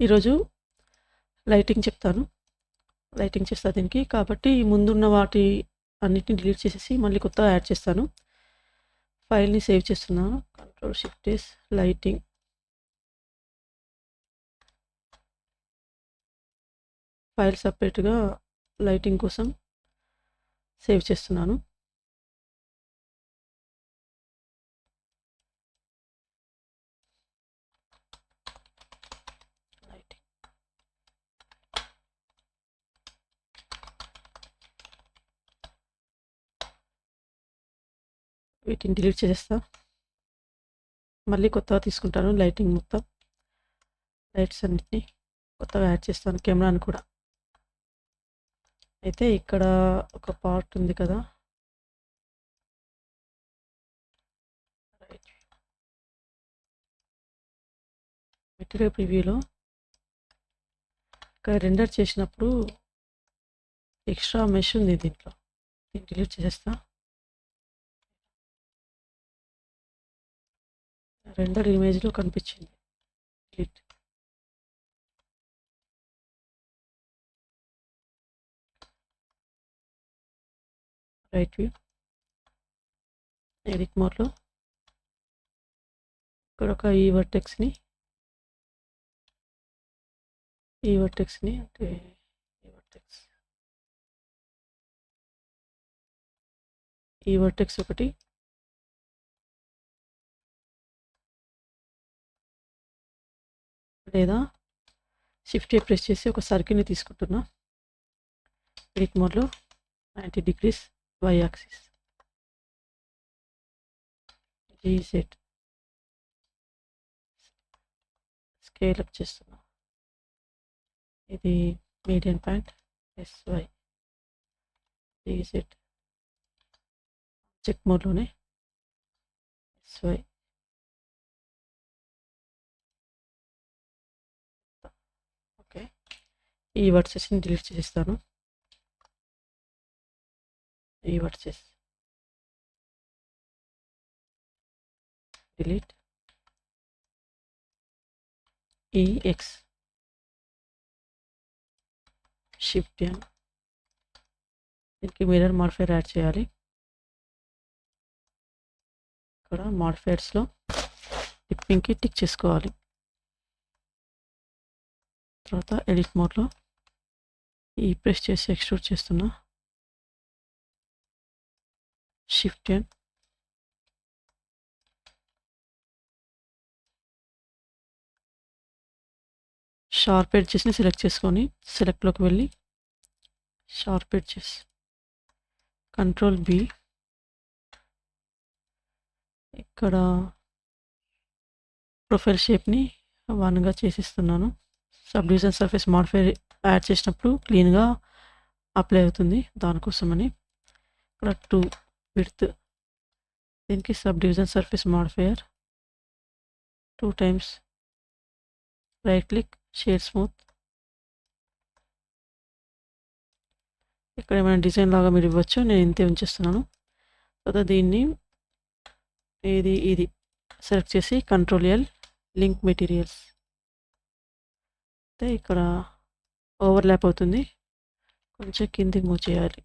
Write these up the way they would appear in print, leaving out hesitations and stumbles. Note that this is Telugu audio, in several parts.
ఈరోజు లైటింగ్ చెప్తాను. లైటింగ్ చేస్తా దీనికి. కాబట్టి ముందున్న వాటి అన్నిటిని డిలీట్ చేసేసి మళ్ళీ కొత్తగా యాడ్ చేస్తాను. ఫైల్ని సేవ్ చేస్తున్నాను. Ctrl+Shift+S lighting. ఫైల్ సపరేట్గా లైటింగ్ కోసం సేవ్ చేస్తున్నాను. వీటిని డిలీట్ చేసేస్తా. మళ్ళీ కొత్తగా తీసుకుంటాను. లైటింగ్ మొత్తం లైట్స్ అన్నిటిని కొత్తగా యాడ్ చేస్తాను. కెమెరాని కూడా. అయితే ఇక్కడ ఒక పార్ట్ ఉంది కదా, మెటీరియల్ ప్రివ్యూలో ఇక్కడ రెండర్ చేసినప్పుడు ఎక్స్ట్రా మెష్ ఉంది దీంట్లో. దీన్ని డిలీట్ చేసేస్తా. రెండర్ ఇమేజ్లో కనిపించింది. డిలీట్. రైట్ వ్యూ, ఎడిట్ మోడ్లో ఇక్కడ ఒక ఈ వర్టెక్స్ని అంటే ఈ వర్టెక్స్ ఒకటి, లేదా షిఫ్ట్ ప్రెస్ చేసి ఒక సర్కిల్ని తీసుకుంటున్నా. ఎడిట్ మోడ్లో 90 degrees y axis, GZ scale up చేస్తున్నా. ఇది medium point SY GZ check మోడ్లోనే SY. ఓకే, ఈ వర్సెస్ని డిలీట్ చేసేస్తాను. ఈ verts delete. EX shift N. దీనికి మిర్రర్ మాడిఫైయర్ యాడ్ చేయాలి. ఇక్కడ మాడిఫైయర్స్లో టిప్పింగ్కి టిక్ చేసుకోవాలి. తర్వాత ఎడిట్ మోడ్లో ఈ ప్రెస్ చేసి ఎక్స్ట్రూడ్ చేస్తున్నా. Shift N. షార్ప్ ఎడ్జెస్ని సెలెక్ట్ చేసుకొని సెలెక్ట్లోకి వెళ్ళి షార్ప్ ఎడ్జెస్, Ctrl+B. ఇక్కడ ప్రొఫైల్ షేప్ని 1గా చేసిస్తున్నాను. Subdivision surface modifier add చేసినప్పుడు క్లీన్గా అప్లై అవుతుంది, దానికోసమని. ఇక్కడ 2 విడ్త్, దీనికి subdivision surface modifier 2 times, right click, shade smooth. ఇక్కడ ఏమైనా డిజైన్ లాగా మీరు ఇవ్వచ్చు, నేను ఇంతే ఉంచేస్తున్నాను. తర్వాత దీన్ని ఇది సెలెక్ట్ చేసి Ctrl+L లింక్ మెటీరియల్స్. అయితే ఇక్కడ ఓవర్లాప్ అవుతుంది, కొంచెం కిందికి మూవ్ చేయాలి.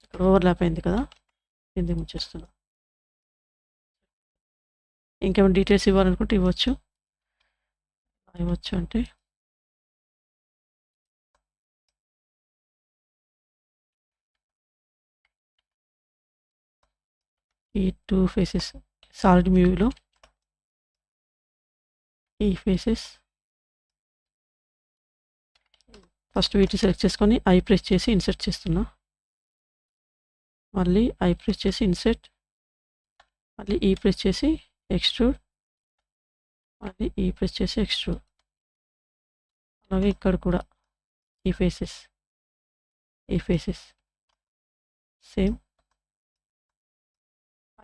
ఇక్కడ ఓవర్లాప్ అయింది కదా, కిందికి మూవ్ చేస్తున్నా. ఇంకేమైనా డీటెయిల్స్ ఇవ్వాలనుకుంటే ఇవ్వచ్చు అంటే ఈ 2 ఫేసెస్ సాలిడ్ వ్యూలో ఈ ఫేసెస్ ఫస్ట్ వీటిని సెలెక్ట్ చేసుకొని ఐ ప్రెస్ చేసి ఇన్సర్ట్ చేస్తున్నా. మళ్ళీ ఐ ప్రెస్ చేసి ఇన్సర్ట్, మళ్ళీ ఈ ప్రెస్ చేసి ఎక్స్ట్రూడ్, మళ్ళీ ఈ ప్రెస్ చేసి ఎక్స్ట్రూడ్. అలాగే ఇక్కడ కూడా ఈ ఫేసెస్ సేమ్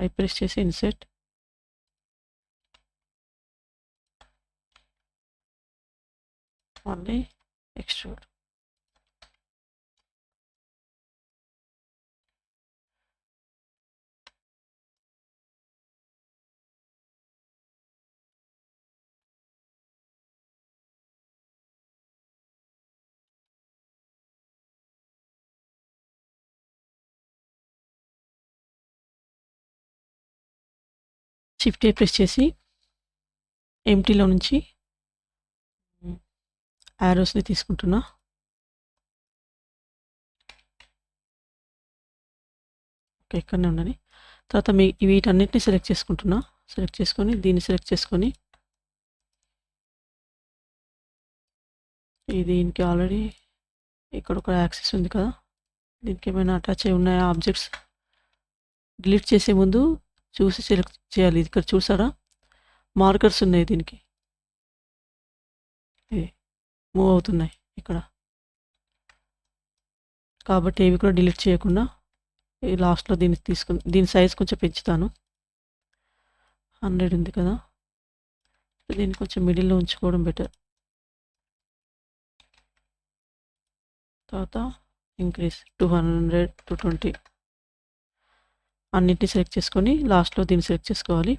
ఐ ప్రెస్ చేసి ఇన్సర్ట్, మళ్ళీ ఎక్స్ట్రూడ్. షిఫ్ట్ ప్రెస్ చేసి ఎంటీలో నుంచి యారోస్ని తీసుకుంటున్నా. ఓకే, ఇక్కడనే ఉండని. తర్వాత వీటన్నిటిని సెలెక్ట్ చేసుకుంటున్నా. సెలెక్ట్ చేసుకొని దీన్ని సెలెక్ట్ చేసుకొని దీనికి ఆల్రెడీ ఇక్కడ ఒక యాక్సెస్ ఉంది కదా, దీనికి ఏమైనా అటాచ్ అయి ఉన్నాయా ఆబ్జెక్ట్స్? డిలీట్ చేసే ముందు చూసి సెలెక్ట్ చేయాలి. ఇక్కడ చూసారా మార్కర్స్ ఉన్నాయి, దీనికి మూవ్ అవుతున్నాయి ఇక్కడ. కాబట్టి ఇవి కూడా డిలీట్ చేయకుండా ఈ లాస్ట్లో దీన్ని తీసుకుని దీని సైజ్ కొంచెం పెంచుతాను. 100 ఉంది కదా, దీన్ని కొంచెం మిడిల్లో ఉంచుకోవడం బెటర్. తర్వాత ఇంక్రీజ్ 200 to 20 అన్నిటిని సెలెక్ట్ చేసుకొని లాస్ట్లో దీన్ని సెలెక్ట్ చేసుకోవాలి.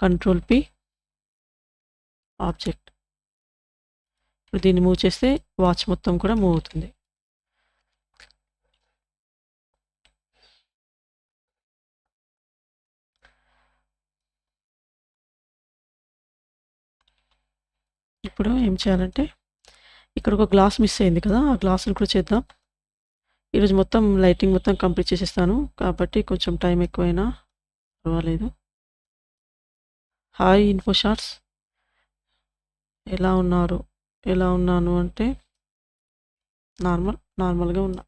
Ctrl+P object. ఇప్పుడు దీన్ని మూవ్ చేస్తే వాచ్ మొత్తం కూడా మూవ్ అవుతుంది. ఇప్పుడు ఏం చేయాలంటే ఇక్కడ ఒక గ్లాస్ మిస్ అయింది కదా, ఆ గ్లాస్ని కూడా చేద్దాం. ఈరోజు మొత్తం లైటింగ్ మొత్తం కంప్లీట్ చేసేస్తాను కాబట్టి కొంచెం టైం ఎక్కువైనా పర్వాలేదు. హాయ్ ఇన్ఫో షార్ట్స్, ఎలా ఉన్నారు? ఎలా ఉన్నాను అంటే నార్మల్గా ఉన్నా.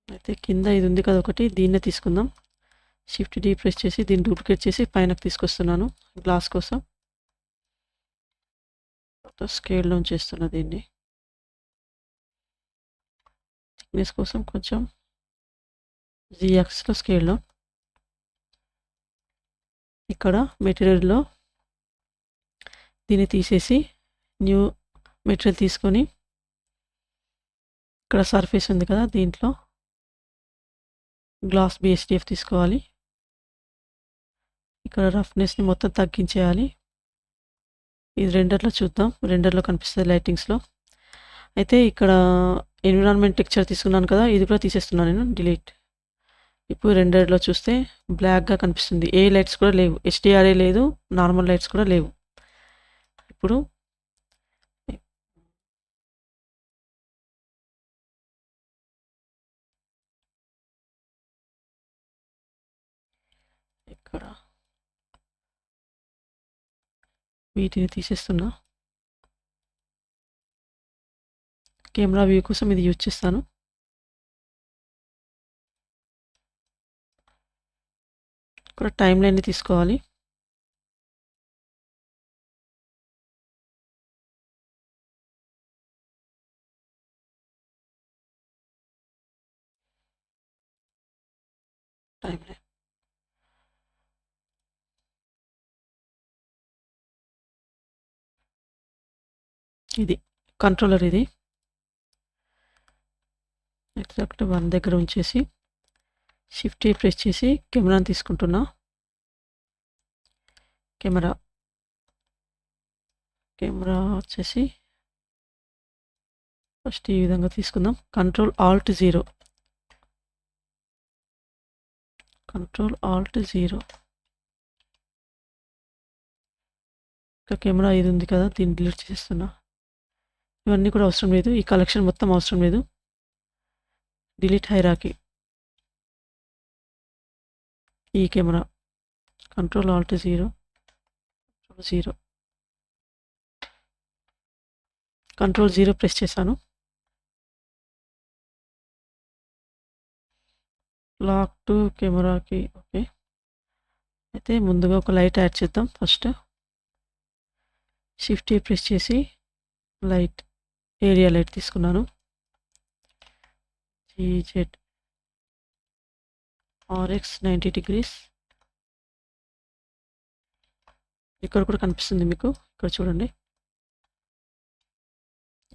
అయితే కింద ఇది ఉంది కదా ఒకటి, దీన్నే తీసుకుందాం. షిఫ్ట్ డి ప్రెస్ చేసి దీన్ని డూప్లికేట్ చేసి పైనకి తీసుకొస్తున్నాను గ్లాస్ కోసం. స్కేల్లో చేస్తున్నా దీన్ని. థిక్నెస్ కోసం కొంచెం జీ యాక్సిస్లో స్కేల్లో. ఇక్కడ మెటీరియల్లో దీన్ని తీసేసి న్యూ మెటీరియల్ తీసుకొని ఇక్కడ సర్ఫేస్ ఉంది కదా, దీంట్లో గ్లాస్ BSDF తీసుకోవాలి. ఇక్కడ రఫ్నెస్ని మొత్తం తగ్గించేయాలి. ఇది రెండర్లో చూద్దాం, రెండర్లో కనిపిస్తుంది లైటింగ్స్లో. అయితే ఇక్కడ ఎన్విరాన్మెంట్ టెక్చర్ తీసుకున్నాను కదా, ఇది కూడా తీసేస్తున్నాను నేను, డిలీట్. ఇప్పుడు రెండర్లో చూస్తే బ్లాక్గా కనిపిస్తుంది, ఏ లైట్స్ కూడా లేవు, HDRA లేదు, నార్మల్ లైట్స్ కూడా లేవు. ఇప్పుడు ఇక్కడ వీటిని తీసేస్తున్నా. కెమెరా వ్యూ కోసం ఇది యూజ్ చేస్తాను. ఇక్కడ టైం లైన్ని తీసుకోవాలి. టైం లైన్ ఇది కంట్రోలర్, ఇది ఎగ్జాక్ట్ 1 దగ్గర ఉంచేసి షిఫ్ట్ ప్రెస్ చేసి కెమెరాని తీసుకుంటున్నా. కెమెరా వచ్చేసి ఫస్ట్ ఈ విధంగా తీసుకుందాం. Ctrl+Alt+0 ఇంకా కెమెరా ఇది ఉంది కదా, దీన్ని డిలీట్ చేస్తున్నా. ఇవన్నీ కూడా అవసరం లేదు, ఈ కలెక్షన్ మొత్తం అవసరం లేదు. Delete hierarchy. ఈ కెమెరా Ctrl+Alt+0 Ctrl+0 ప్రెస్ చేశాను. లాక్ టు కెమెరాకి. ఓకే, అయితే ముందుగా ఒక లైట్ యాడ్ చేద్దాం. ఫస్ట్ షిఫ్ట్ ప్రెస్ చేసి లైట్, ఏరియా లైట్ తీసుకున్నాను. GZRX 90 degrees. ఇక్కడ కూడా కనిపిస్తుంది మీకు, ఇక్కడ చూడండి.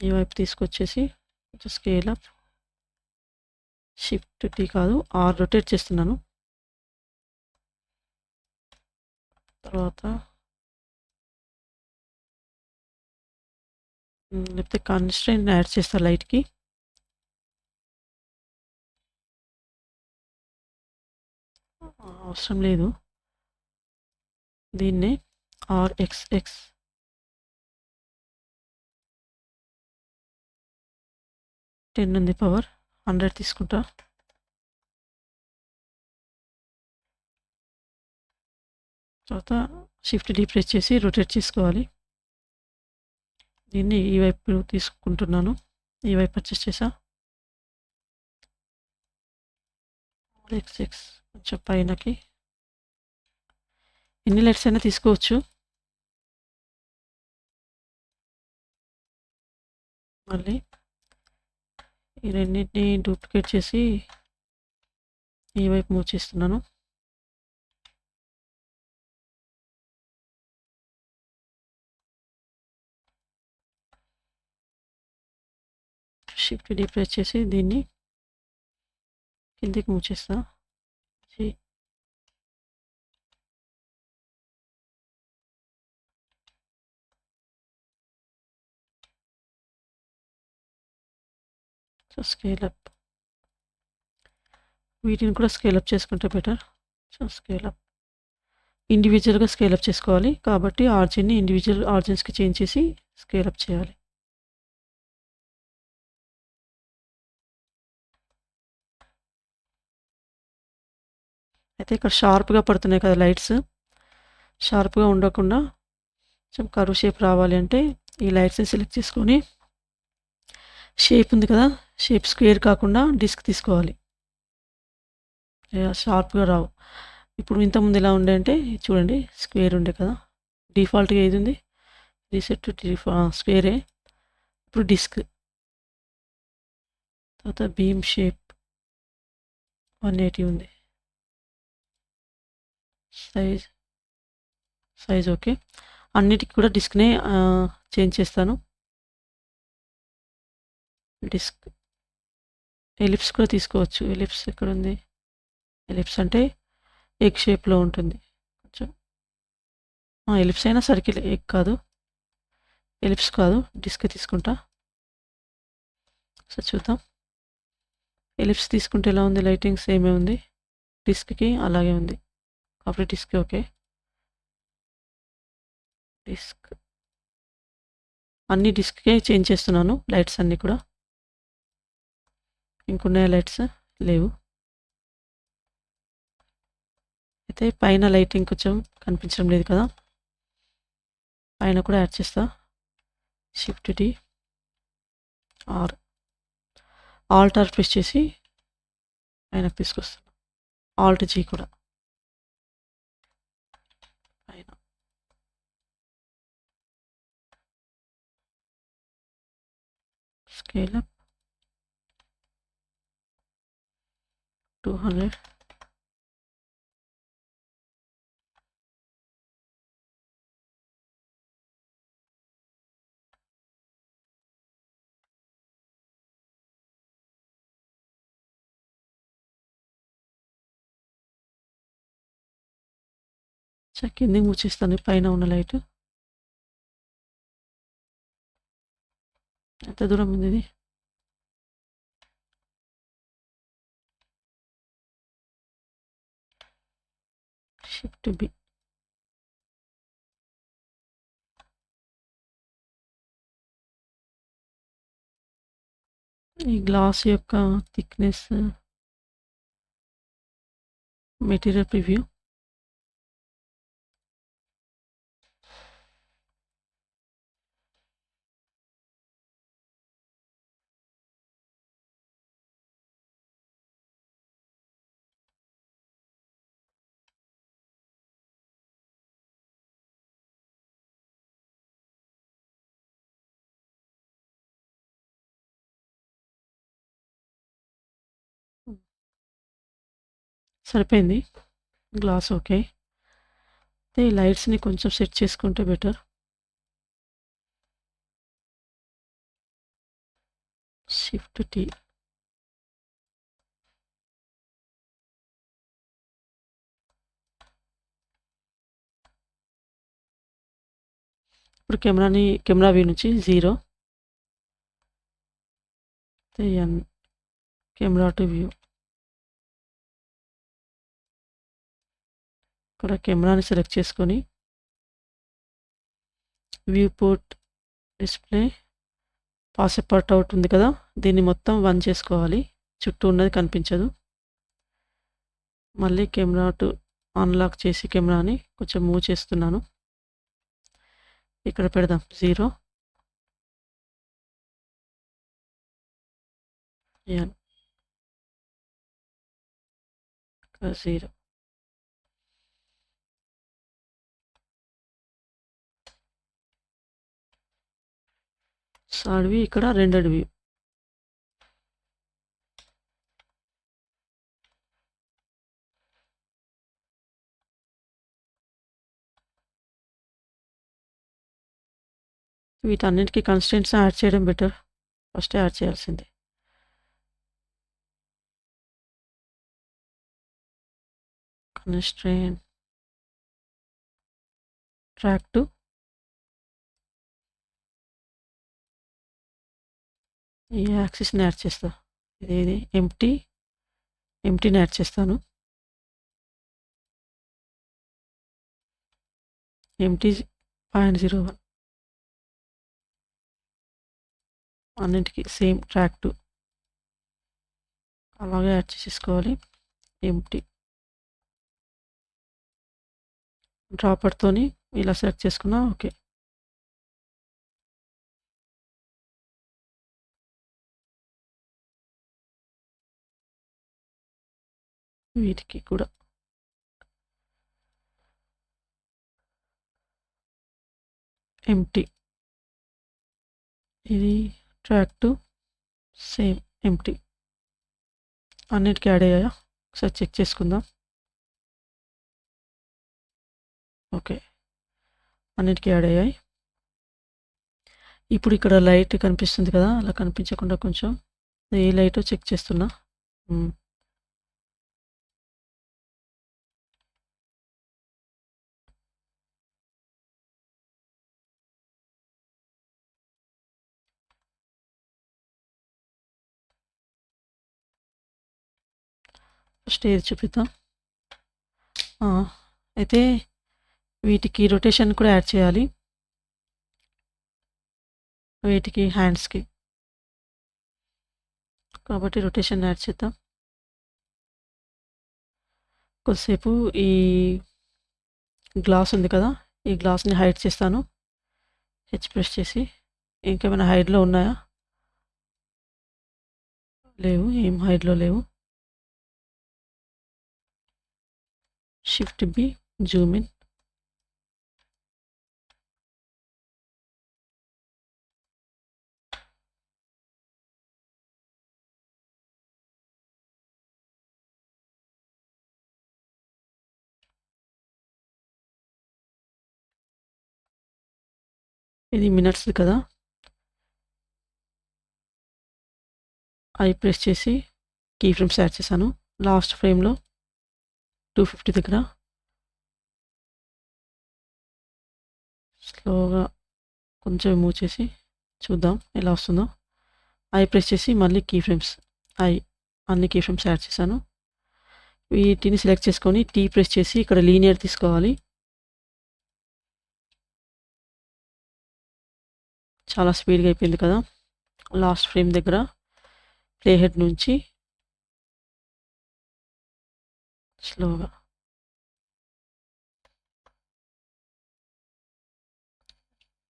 ఈ వైపు తీసుకొచ్చేసి స్కేల్ అప్, షిఫ్ట్ టీ కాదు R రొటేట్ చేస్తున్నాను. తర్వాత లేకపోతే కన్స్ట్రెయింట్ యాడ్ చేస్తా లైట్కి. అవసరం లేదు. దీన్నే RXX 10 ఉంది పవర్ 100 తీసుకుంటా. తర్వాత షిఫ్ట్ డీ ప్రెస్ చేసి రొటేట్ చేసుకోవాలి. దీన్ని ఈ వైపు తీసుకుంటున్నాను. ఈ వైపు పర్చేస్ చేసా. RXX కొంచెం పైనకి. ఎన్ని లైట్స్ అయినా తీసుకోవచ్చు. మళ్ళీ ఈ రెండింటిని డూప్లికేట్ చేసి ఈ వైపు మూవ్ చేస్తున్నాను. షిఫ్ట్ డీ ప్రెస్ చేసి దీన్ని కిందికి మూవ్ చేస్తా. So scale up. వీటిని కూడా స్కేల్ అప్ చేసుకుంటే బెటర్. సో స్కేల్ అప్ ఇండివిజువల్గా స్కేల్ అప్ చేసుకోవాలి కాబట్టి ఆర్జిన్ని ఇండివిజువల్ ఆర్జిన్స్కి చేంజ్ చేసి స్కేల్ అప్ చేయాలి. అయితే ఇక్కడ షార్ప్గా పడుతున్నాయి కదా లైట్స్. షార్ప్గా ఉండకుండా కొంచెం కర్వ్ షేప్ రావాలి అంటే ఈ లైట్స్ని సెలెక్ట్ చేసుకొని షేప్ ఉంది కదా, షేప్ స్క్వేర్ కాకుండా డిస్క్ తీసుకోవాలి. షార్ప్గా రావు. ఇప్పుడు ఇంతకుముందు ఎలా ఉండే అంటే చూడండి, స్క్వేర్ ఉండే కదా, డిఫాల్ట్గా ఏది ఉంది, రీసెట్ స్క్వేరే. ఇప్పుడు డిస్క్, తర్వాత బీమ్ షేప్ 180 ఉంది. Size okay. అన్నిటికి కూడా డిస్క్నే చేంజ్ చేస్తాను. డిస్క్ ఎలిప్స్ కూడా తీసుకోవచ్చు. ఎలిప్స్ ఎక్కడ ఉంది? ఎలిప్స్ అంటే ఎగ్ షేప్లో ఉంటుంది. కొంచెం ఎలిప్స్ అయినా సర్కిల్, ఎగ్ కాదు, ఎలిప్స్ కాదు, డిస్క్ తీసుకుంటా. సో చూద్దాం. ఎలిప్స్ తీసుకుంటే ఎలా ఉంది? లైటింగ్ సేమే ఉంది, డిస్క్కి అలాగే ఉంది కాబట్టి డిస్క్ ఓకే. డిస్క్ అన్ని డిస్క్కే చేంజ్ చేస్తున్నాను, లైట్స్ అన్నీ కూడా. ఇంకున్నాయి లైట్స్? లేవు. అయితే పైన లైటింగ్ కొంచెం కనిపించడం లేదు కదా, పైన కూడా యాడ్ చేస్తా. Shift D R, alt R press చేసి పైనకు తీసుకొస్తాను. ఆల్ట్ జీ కూడా పైన. Scale up 200. కిందికి మూచేస్తాను పైన ఉన్న లైట్. ఎంత దూరం ఉంది ఇది? Shift B. ఈ గ్లాస్ యొక్క థిక్నెస్, మెటీరియల్ ప్రివ్యూ. సరిపోయింది, గ్లాస్ ఓకే. అయితే ఈ లైట్స్ని కొంచెం సెట్ చేసుకుంటే బెటర్. Shift T. ఇప్పుడు కెమెరా వ్యూ నుంచి 0, కెమెరా టు వ్యూ. ఇక్కడ కెమెరాని సెలెక్ట్ చేసుకొని viewport display passepartout ఉంది కదా, దీన్ని మొత్తం 1 చేసుకోవాలి. చుట్టూ ఉన్నది కనిపించదు. మళ్ళీ కెమెరా టు అన్లాక్ చేసి కెమెరాని కొంచెం మూవ్ చేస్తున్నాను. ఇక్కడ పెడదాం 0. ఇక్కడ 0. అడవి ఇక్కడ 2 అడవి. వీటన్నిటికీ కన్స్టెంట్స్ యాడ్ చేయడం బెటర్. ఫస్ట్ యాడ్ చేయాల్సిందే. కన్స్ట్రెయింట్ ట్రాక్ టు ఈ యాక్సిస్ని యాడ్ చేస్తా. ఇది ఎంప్టీని యాడ్ చేస్తాను. ఎంటీ 0.01 అన్నింటికి సేమ్ ట్రాక్ టు అలాగే యాడ్ చేసేసుకోవాలి. ఎంటీ డ్రాపర్తోని ఇలా సెలెక్ట్ చేసుకున్నా. ఓకే, వీటికి కూడా ఎంటీ, ఇది ట్రాక్ టు సేమ్ ఎంటీ. అన్నిటికీ యాడ్ అయ్యాయా ఒకసారి చెక్ చేసుకుందాం. ఓకే, అన్నిటికీ యాడ్ అయ్యాయి. ఇప్పుడు ఇక్కడ లైట్ కనిపిస్తుంది కదా, అలా కనిపించకుండా కొంచెం ఏ లైటో చెక్ చేస్తున్నా. ఫస్ట్ ఏది చూపిద్దాం. అయితే వీటికి రొటేషన్ కూడా యాడ్ చేయాలి. వీటికి హ్యాండ్స్కి కాబట్టి రొటేషన్ యాడ్ చేద్దాం. కొద్దిసేపు ఈ గ్లాస్ ఉంది కదా, ఈ గ్లాస్ని హైడ్ చేస్తాను. హెచ్ ప్రెస్ చేసి. ఇంకేమైనా హైడ్లో ఉన్నాయా? లేవు, ఏం హైడ్లో లేవు. Shift B, zoom in. ఇది మినిట్స్ కదా, ఐ ప్రెస్ చేసి కీ ఫ్రేమ్స్ యాడ్ చేశాను. లాస్ట్ ఫ్రేమ్లో 250 దగ్గర స్లోగా కొంచెం మూవ్ చేసి చూద్దాం ఎలా వస్తుందో. ఐ ప్రెస్ చేసి మళ్ళీ కీ ఫ్రేమ్స్ అన్ని కీ ఫ్రేమ్స్ యాడ్ చేశాను. వీటిని సెలెక్ట్ చేసుకొని టీ ప్రెస్ చేసి ఇక్కడ లీనియర్ తీసుకోవాలి. చాలా స్పీడ్గా అయిపోయింది కదా. లాస్ట్ ఫ్రేమ్ దగ్గర ప్లే హెడ్ నుంచి స్లోగా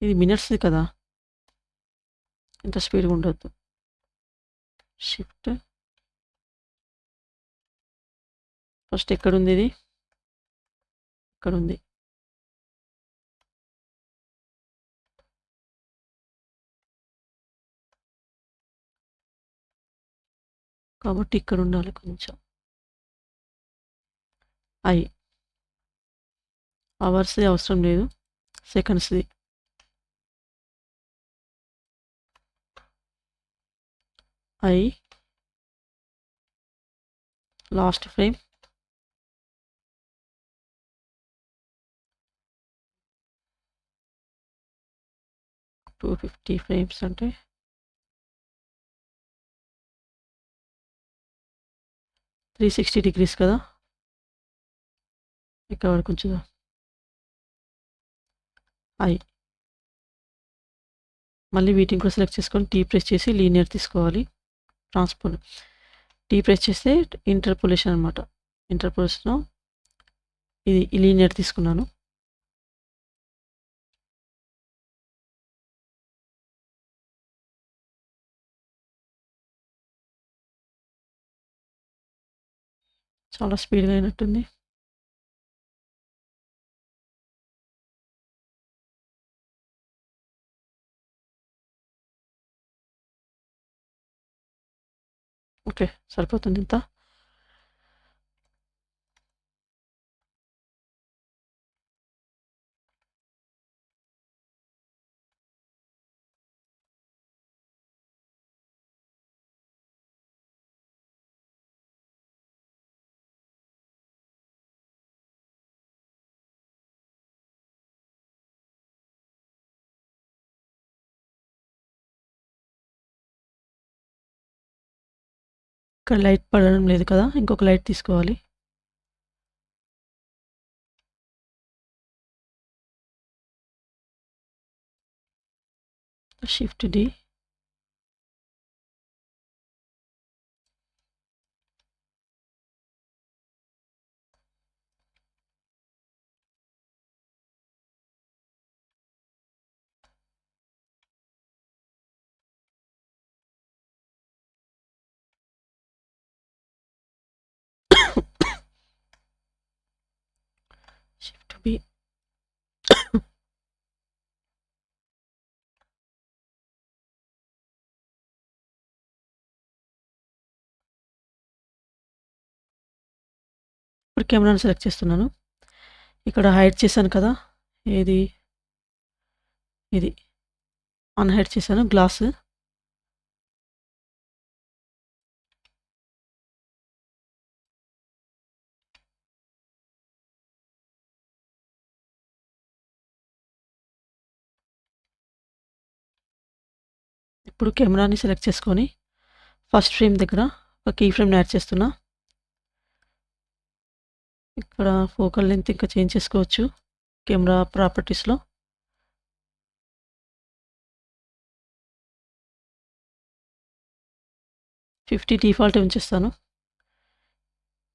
ఇది మినిట్స్ కదా, ఇంత స్పీడ్గా ఉండొద్దు. షిఫ్ట్ ఫస్ట్ ఎక్కడుంది, ఇది ఇక్కడ ఉంది. కాబట్టి ఇక్కడ ఉండాలి కొంచెం. అవర్స్ది అవసరం లేదు, సెకండ్స్ది. లాస్ట్ ఫ్రేమ్ $250 ఫ్రేమ్స్ అంటే 360 degrees కదా. ఇక్కడ వరకు ఉంచుదాం. మళ్ళీ వీటిని కూడా సెలెక్ట్ చేసుకొని టీ ప్రెస్ చేసి లీనియర్ తీసుకోవాలి. ట్రాన్స్పోల్ టీ ప్రెస్ చేస్తే ఇంటర్పోలేషన్ అనమాట. ఇంటర్పోలేషన్ ఇది లీనియర్ తీసుకున్నాను. చాలా స్పీడ్గా అయినట్టుంది. ఓకే, సరిపోతుంది ఇంత. ఇక్కడ లైట్ పడడం లేదు కదా, ఇంకొక లైట్ తీసుకోవాలి. Shift D. Shift B. ఇప్పుడు కెమెరాను సెలెక్ట్ చేస్తున్నాను. ఇక్కడ హైడ్ చేశాను కదా, ఇది అన్హైడ్ చేశాను గ్లాస్. ఇప్పుడు కెమెరాని సెలెక్ట్ చేసుకొని ఫస్ట్ ఫ్రేమ్ దగ్గర ఒక కీ ఫ్రేమ్ని యాడ్ చేస్తున్నా. ఇక్కడ ఫోకల్ లెంత్ ఇంకా చేంజ్ చేసుకోవచ్చు కెమెరా ప్రాపర్టీస్లో. ఫిఫ్టీ డిఫాల్ట్ ఉంచేస్తాను.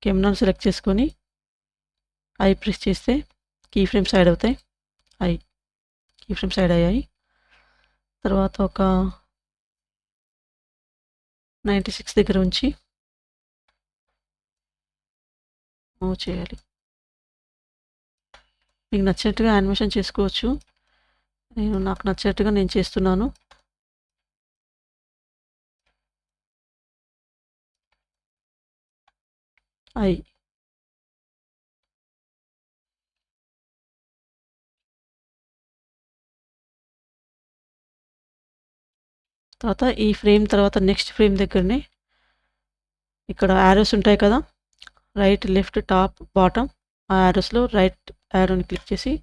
కెమెరాను సెలెక్ట్ చేసుకొని ఐ ప్రెస్ చేస్తే కీ ఫ్రేమ్స్ యాడ్ అవుతాయి. కీ ఫ్రేమ్స్ యాడ్ అయ్యాయి. తర్వాత ఒక 96 దగ్గర ఉంచి మూవ్ చేయాలి. మీకు నచ్చినట్టుగా యానిమేషన్ చేసుకోవచ్చు. నాకు నచ్చినట్టుగా నేను చేస్తున్నాను. తర్వాత ఈ ఫ్రేమ్ తర్వాత నెక్స్ట్ ఫ్రేమ్ దగ్గరనే ఇక్కడ యారోస్ ఉంటాయి కదా, రైట్, లెఫ్ట్, టాప్, బాటమ్. ఆ యారోస్లో రైట్ యారోని క్లిక్ చేసి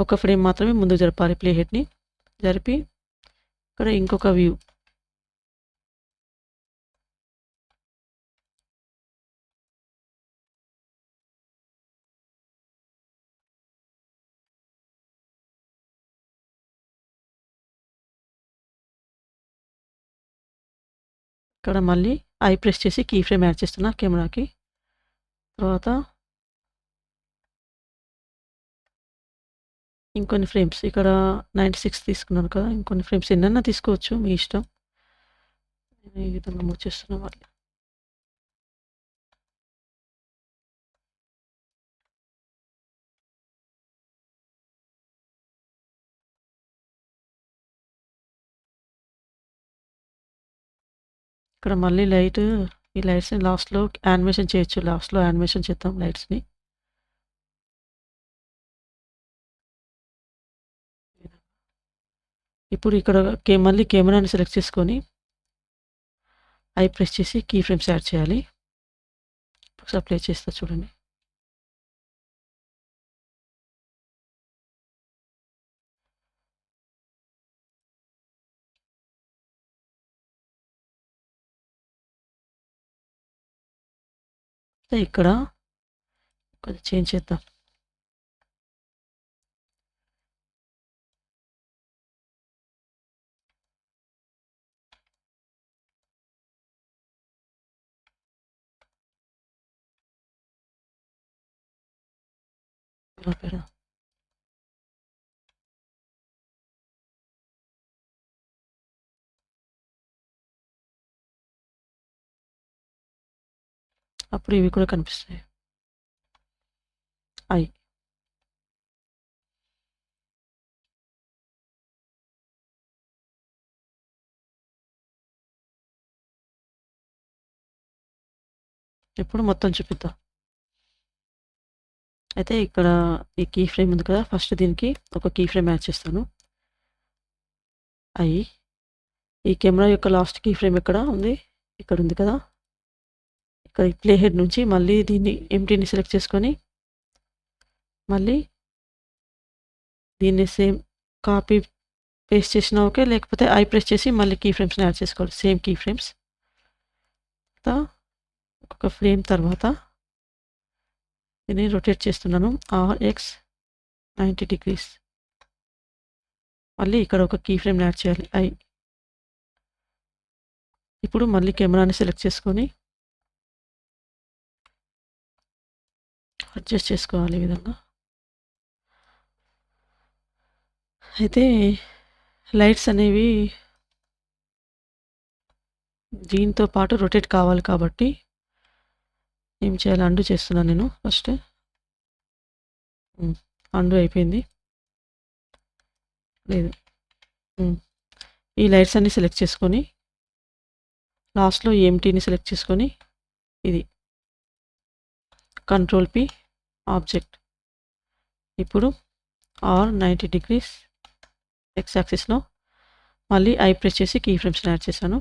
ఒక ఫ్రేమ్ మాత్రమే ముందుకు జరపాలి. ప్లే హెడ్ని జరిపి ఇక్కడ ఇంకొక వ్యూ. ఇక్కడ మళ్ళీ ఐ ప్రెస్ చేసి కీ ఫ్రేమ్ యాడ్ చేస్తున్నా కెమెరాకి. తర్వాత ఇంకొన్ని ఫ్రేమ్స్, ఇక్కడ 96 తీసుకున్నాను కదా, ఇంకొన్ని ఫ్రేమ్స్ ఎన్నన్నా తీసుకోవచ్చు, మీ ఇష్టం. నేను ఈ విధంగా మూవ్ చేస్తున్నా మళ్ళీ. ఇక్కడ మళ్ళీ ఈ లైట్స్ని లాస్ట్లో యానిమేషన్ చేయొచ్చు. లాస్ట్లో యానిమేషన్ చేద్దాం లైట్స్ని. ఇప్పుడు ఇక్కడ మళ్ళీ కెమెరాని సెలెక్ట్ చేసుకొని ఐ ప్రెస్ చేసి కీ ఫ్రేమ్స్ యాడ్ చేయాలి. ఒకసారి ప్లే చేస్తా చూడండి. ఇక్కడ కొంచెం చేంజ్ చేద్దాం. ఇలా పెడదాం. అప్పుడు ఇవి కూడా కనిపిస్తాయి. అయి ఇప్పుడు మొత్తం చూపిద్దాం. అయితే ఇక్కడ ఈ కీ ఫ్రేమ్ ఉంది కదా, ఫస్ట్ దీనికి ఒక కీ ఫ్రేమ్ యాడ్ చేస్తాను. అయి ఈ కెమెరా యొక్క లాస్ట్ కీ ఫ్రేమ్ ఎక్కడ ఉంది? ఇక్కడ ఉంది కదా. ఇక్కడ ఈ ప్లే హెడ్ నుంచి మళ్ళీ దీన్ని ఎంటీని సెలెక్ట్ చేసుకొని మళ్ళీ దీన్ని సేమ్ కాపీ పేస్ట్ చేసినా ఓకే, లేకపోతే ఐ ప్రెస్ చేసి మళ్ళీ కీ ఫ్రేమ్స్ని యాడ్ చేసుకోవాలి. సేమ్ కీ ఫ్రేమ్స్ ఒక ఫ్రేమ్ తర్వాత దీన్ని రొటేట్ చేస్తున్నాను RX 90 degrees. మళ్ళీ ఇక్కడ ఒక కీ ఫ్రేమ్ని యాడ్ చేయాలి ఐ. ఇప్పుడు మళ్ళీ కెమెరాని సెలెక్ట్ చేసుకొని అడ్జస్ట్ చేసుకోవాలి ఈ విధంగా. అయితే లైట్స్ అనేవి దీంతో పాటు రొటేట్ కావాలి కాబట్టి ఏం చేయాలి, అండు చేస్తున్నాను నేను. ఫస్ట్ అండు అయిపోయింది. లేదు, ఈ లైట్స్ అన్ని సెలెక్ట్ చేసుకొని లాస్ట్లో ఎంటీని సెలెక్ట్ చేసుకొని ఇది Ctrl P ఆబ్జెక్ట్. ఇప్పుడు R90 degrees X యాక్సిస్లో మళ్ళీ ఐ ప్రెస్ చేసి కీ ఫ్రేమ్స్ని యాడ్ చేశాను.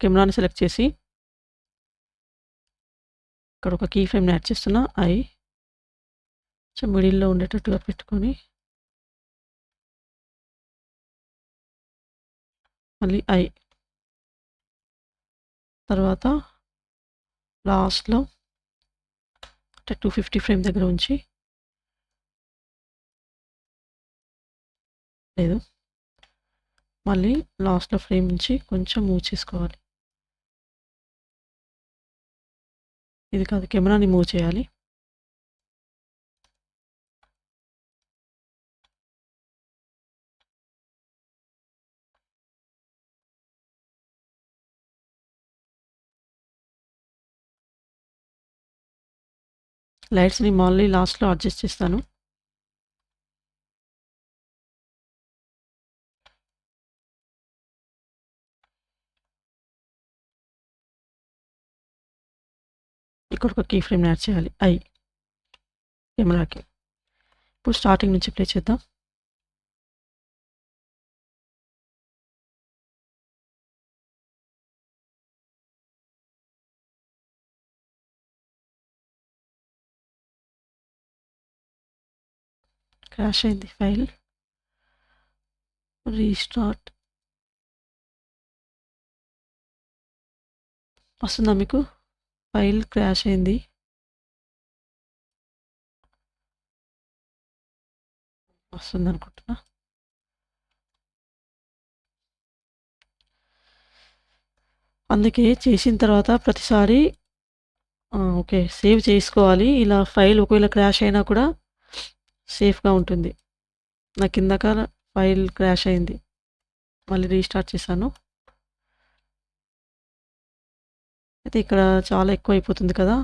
కెమెరాని సెలెక్ట్ చేసి ఇక్కడ ఒక కీ ఫ్రేమ్ని యాడ్ చేస్తున్నా ఐ. మిడిల్లో ఉండేటట్టుగా పెట్టుకొని మళ్ళీ ఐ. తర్వాత లాస్ట్లో అంటే 250 ఫ్రేమ్ దగ్గర ఉంచి, లేదు మళ్ళీ లాస్ట్లో ఫ్రేమ్ నుంచి కొంచెం మూవ్ చేసుకోవాలి. ఇది కాదు, కెమెరాని మూవ్ చేయాలి. లైట్స్ని మళ్ళీ లాస్ట్లో అడ్జస్ట్ చేస్తాను. ఇక్కడ ఒక కీ ఫ్రేమ్ని యాడ్ చేయాలి ఐ కెమెరాకి. ఇప్పుడు స్టార్టింగ్ నుంచి ప్లే చేద్దాం. క్రాష్ అయింది ఫైల్. రీస్టార్ట్. వస్తుందా మీకు? ఫైల్ క్రాష్ అయింది. వస్తుంది అనుకుంటున్నా. అందుకే చేసిన తర్వాత ప్రతిసారి ఓకే సేవ్ చేసుకోవాలి. ఇలా ఫైల్ ఒకవేళ క్రాష్ అయినా కూడా సేఫ్గా ఉంటుంది. నాకు ఇందాక ఫైల్ క్రాష్ అయింది, మళ్ళీ రీస్టార్ట్ చేశాను. అయితే ఇక్కడ చాలా ఎక్కువ అయిపోతుంది కదా.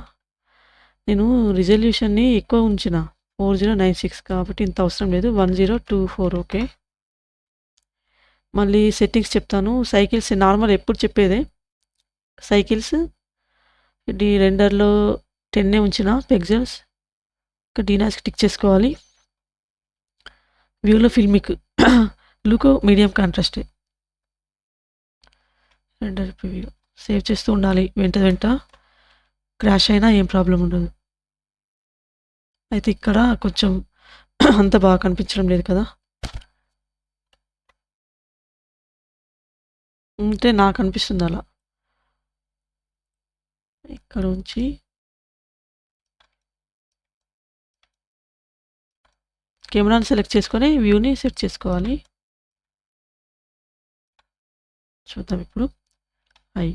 నేను రిజల్యూషన్ని ఎక్కువ ఉంచిన 4096 కాబట్టి ఇంత అవసరం లేదు, 1024 ఓకే. మళ్ళీ సెట్టింగ్స్ చెప్తాను. సైకిల్స్ నార్మల్ ఎప్పుడు చెప్పేదే. సైకిల్స్ ఇది రెండర్లో 10 ఉంచిన పిక్సెల్స్. ఇక్కడ డీనాస్కి టిక్ చేసుకోవాలి. వ్యూలో Filmic look medium contrast render preview save చేస్తూ ఉండాలి. వెంట క్రాష్ అయినా ఏం ప్రాబ్లం ఉండదు. అయితే ఇక్కడ కొంచెం అంత బాగా కనిపించడం లేదు కదా, అంటే నాకు అనిపిస్తుంది అలా. ఇక్కడ నుంచి కెమెరాని సెలెక్ట్ చేసుకొని వ్యూని సెట్ చేసుకోవాలి. చూద్దాం ఇప్పుడు. అయి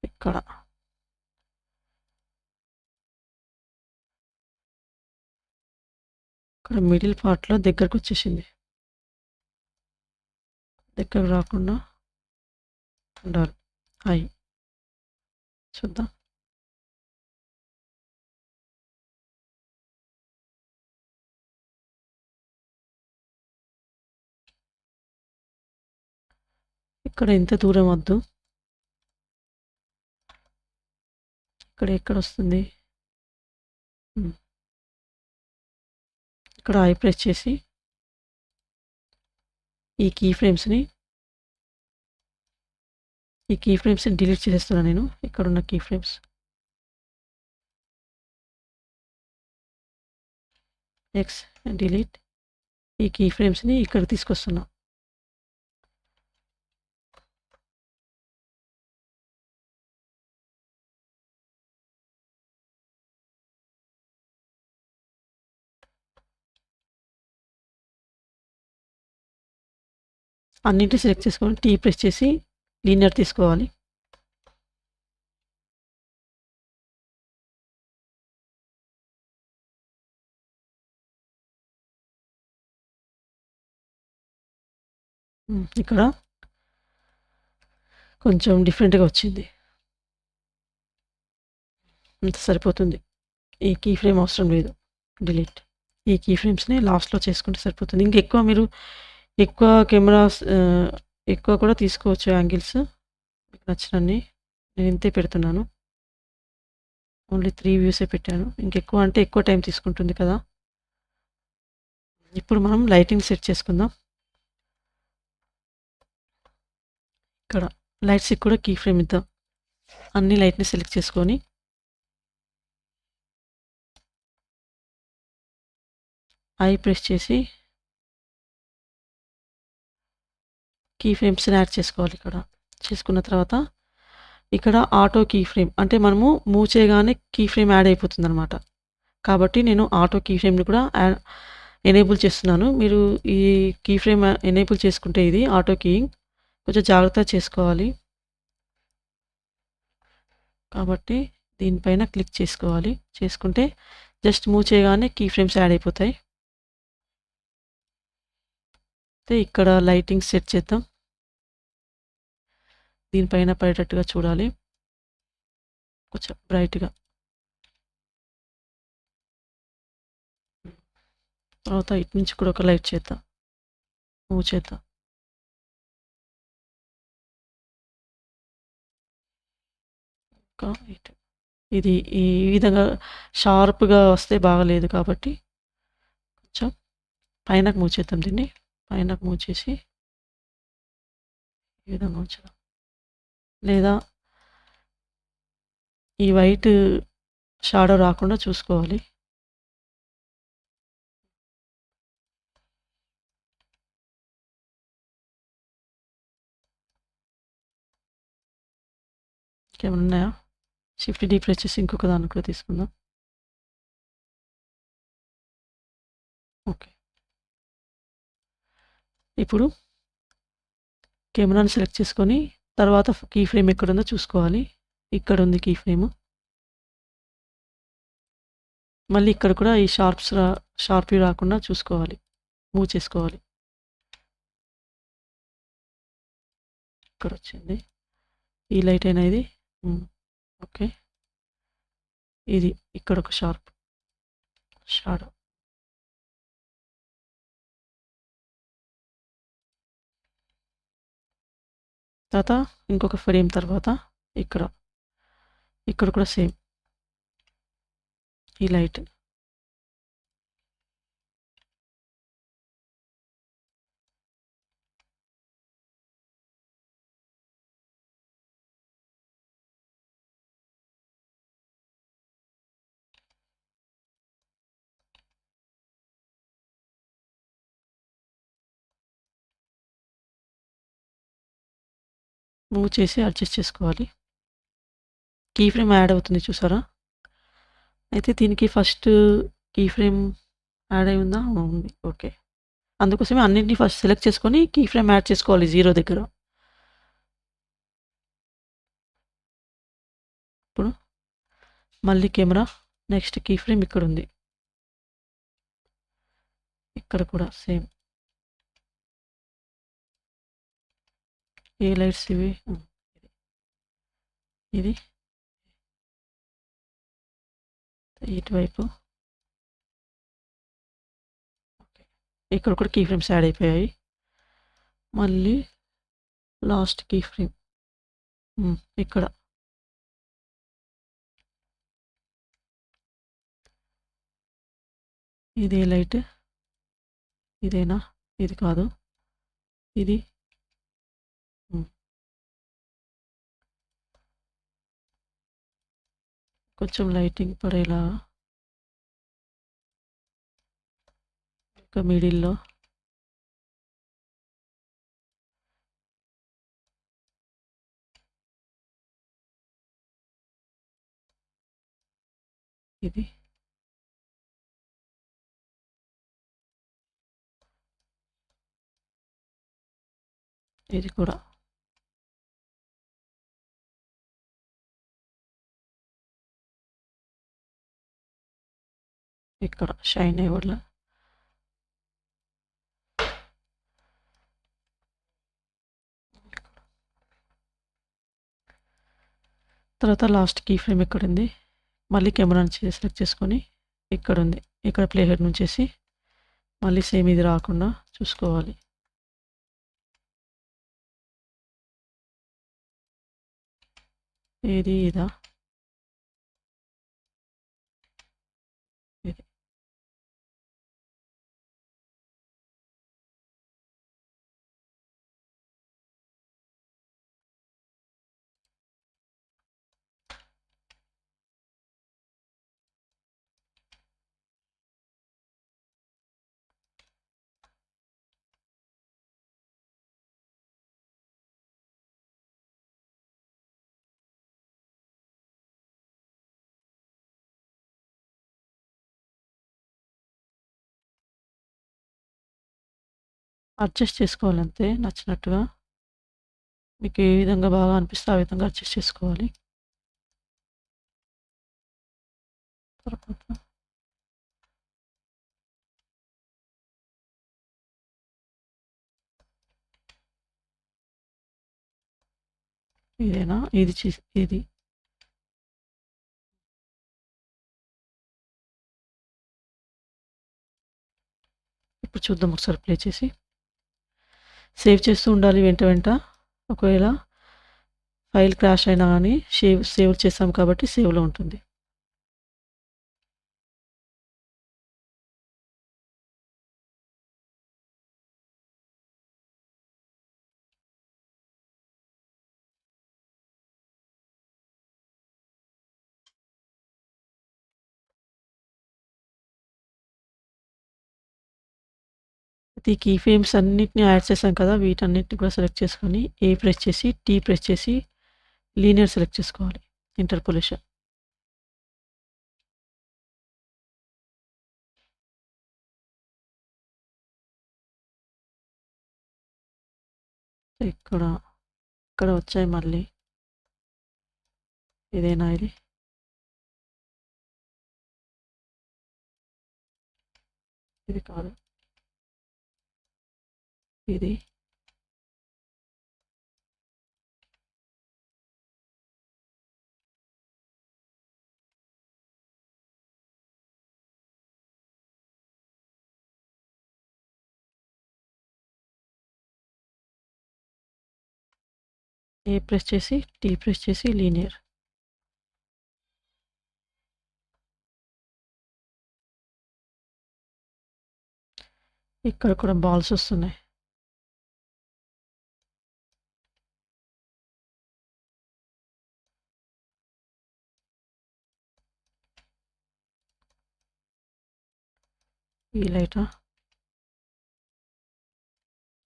ఇక్కడ మిడిల్ పార్ట్లో దగ్గరకు వచ్చేసింది. దగ్గరకు రాకుండా ఉండాలి. అయి చూద్దాం. ఇక్కడ ఇంత దూరం వద్దు. ఇక్కడ ఎక్కడ వస్తుంది, ఇక్కడ ఐ ప్రెస్ చేసి ఈ కీ ఫ్రేమ్స్ని డిలీట్ చేసేస్తున్నాను నేను. ఇక్కడ ఉన్న కీ ఫ్రేమ్స్ ఎక్స్ డిలీట్. ఈ కీ ఫ్రేమ్స్ని ఇక్కడ తీసుకొస్తున్నా. అన్నింటినీ సెలెక్ట్ చేసుకోవాలి. టీ ప్రెస్ చేసి లీనియర్ తీసుకోవాలి. ఇక్కడ కొంచెం డిఫరెంట్గా వచ్చింది. అంత సరిపోతుంది. ఈ కీ ఫ్రేమ్ అవసరం లేదు, డిలీట్. ఈ కీ ఫ్రేమ్స్ని లాస్ట్లో చేసుకుంటే సరిపోతుంది. ఇంకెక్కువ మీరు ఎక్కువ కెమెరాస్ ఎక్కువ కూడా తీసుకోవచ్చు యాంగిల్స్, మీకు నచ్చినన్ని. నేను ఇంతే పెడుతున్నాను. ఓన్లీ 3 వ్యూసే పెట్టాను. ఇంకెక్కువ అంటే ఎక్కువ టైం తీసుకుంటుంది కదా. ఇప్పుడు మనం లైటింగ్ సెట్ చేసుకుందాం. ఇక్కడ లైట్స్కి కూడా కీ ఫ్రేమ్ ఇద్దాం. అన్ని లైట్ని సెలెక్ట్ చేసుకొని ఐ ప్రెస్ చేసి కీ ఫ్రేమ్స్ని యాడ్ చేసుకోవాలి. ఇక్కడ చేసుకున్న తర్వాత ఇక్కడ ఆటో కీ ఫ్రేమ్, అంటే మనము మూవ్ చేయగానే కీ ఫ్రేమ్ యాడ్ అయిపోతుంది అనమాట. కాబట్టి నేను ఆటో కీ ఫ్రేమ్ని కూడా ఎనేబుల్ చేస్తున్నాను. మీరు ఈ కీ ఫ్రేమ్ ఎనేబుల్ చేసుకుంటే ఇది ఆటో కీయింగ్ కొంచెం జాగ్రత్తగా చేసుకోవాలి. కాబట్టి దీనిపైన క్లిక్ చేసుకోవాలి. చేసుకుంటే జస్ట్ మూవ్ చేయగానే కీ ఫ్రేమ్స్ యాడ్ అయిపోతాయి. అయితే ఇక్కడ లైటింగ్ సెట్ చేద్దాం. దీనిపైన పడేటట్టుగా చూడాలి, కొంచెం బ్రైట్గా. తర్వాత ఇటు నుంచి కూడా ఒక లైట్ చేద్దాం, మూవ్ చేద్దాం. ఇంకా ఇది ఈ విధంగా షార్ప్గా వస్తే బాగలేదు, కాబట్టి కొంచెం పైనకు మూవ్ చేద్దాం. దీన్ని పైనకు మూవ్ చేసి ఈ విధంగా ఉంచుదాం. లేదా ఈ వైట్ షాడో రాకుండా చూసుకోవాలి. ఇంకేమైనా ఉన్నాయా? షిఫ్ట్ డీ ప్రెస్ చేసి ఇంకొక దాన్ని కూడా తీసుకుందాం. ఓకే. ఇప్పుడు కెమెరాని సెలెక్ట్ చేసుకొని తర్వాత కీ ఫ్రేమ్ ఎక్కడుందో చూసుకోవాలి. ఇక్కడ ఉంది కీ ఫ్రేమ్. మళ్ళీ ఇక్కడ కూడా ఈ షార్ప్ రాకుండా చూసుకోవాలి, మూవ్ చేసుకోవాలి. ఇక్కడ వచ్చింది ఈ లైట్ అయినా ఇది. ఓకే. ఇది ఇక్కడ ఒక షాడో. తర్వాత ఇంకొక ఫ్రేమ్ తర్వాత ఇక్కడ ఇక్కడ కూడా సేమ్ ఈ లైట్ మూవ్ చేసి అడ్జస్ట్ చేసుకోవాలి. కీ ఫ్రేమ్ యాడ్ అవుతుంది చూసారా? అయితే దీనికి ఫస్ట్ కీ ఫ్రేమ్ యాడ్ అయి ఉందా? ఉంది. ఓకే. అందుకోసమే అన్నింటిని ఫస్ట్ సెలెక్ట్ చేసుకొని కీ ఫ్రేమ్ యాడ్ చేసుకోవాలి 0 దగ్గర. ఇప్పుడు మళ్ళీ కెమెరా, నెక్స్ట్ కీ ఫ్రేమ్ ఇక్కడ ఉంది. ఇక్కడ కూడా సేమ్. ఏ లైట్స్ ఇవి? ఇది ఇటువైపు. ఓకే. ఇక్కడ కూడా కీ ఫ్రేమ్స్ యాడ్ అయిపోయాయి. మళ్ళీ లాస్ట్ కీ ఫ్రేమ్ ఇక్కడ ఇది ఏ లైట్? ఇదేనా? ఇది కాదు, ఇది. కొంచెం లైటింగ్ పడేలా ఇంకా మిడిల్లో ఇది. ఇది కూడా ఇక్కడ షైన్ అయ్యేలా. తర్వాత లాస్ట్ కీ ఫ్రేమ్ ఇక్కడ ఉంది. మళ్ళీ కెమెరాని సెలెక్ట్ చేసుకొని ఇక్కడ ఉంది, ఇక్కడ ప్లే హెడ్ నుంచేసి మళ్ళీ సేమ్ ఇది రాకుండా చూసుకోవాలి. ఏది? ఇదా? ఇది. అడ్జస్ట్ చేసుకోవాలంతే నచ్చినట్టుగా. మీకు ఏ విధంగా బాగా అనిపిస్తే ఆ విధంగా అడ్జస్ట్ చేసుకోవాలి. తర్వాత ఇదేనా? ఇది. ఇప్పుడు చూద్దాం ఒకసారి ప్లే చేసి. సేవ్ చేస్తూ ఉండాలి వెంట వెంట. ఒకవేళ ఫైల్ క్రాష్ అయినా కానీ సేవ్ చేస్తాం కాబట్టి సేవ్లో ఉంటుంది. ఈ కీ ఫ్రేమ్స్ అన్నిటిని యాడ్ చేసాం కదా, వీటన్నిటిని కూడా సెలెక్ట్ చేసుకొని ఏ ప్రెస్ చేసి టీ ప్రెస్ చేసి లీనియర్ సెలెక్ట్ చేసుకోవాలి, ఇంటర్పోలేషన్. ఇక్కడ ఇక్కడ వచ్చాయి మళ్ళీ. ఇదేనా? ఇది కాదు, ఇది. ఏ ప్రెస్ చేసి టీ ప్రెస్ చేసి లీనియర్. ఇక్కడ కూడా బాల్స్ వస్తున్నాయి. ఈ లైటా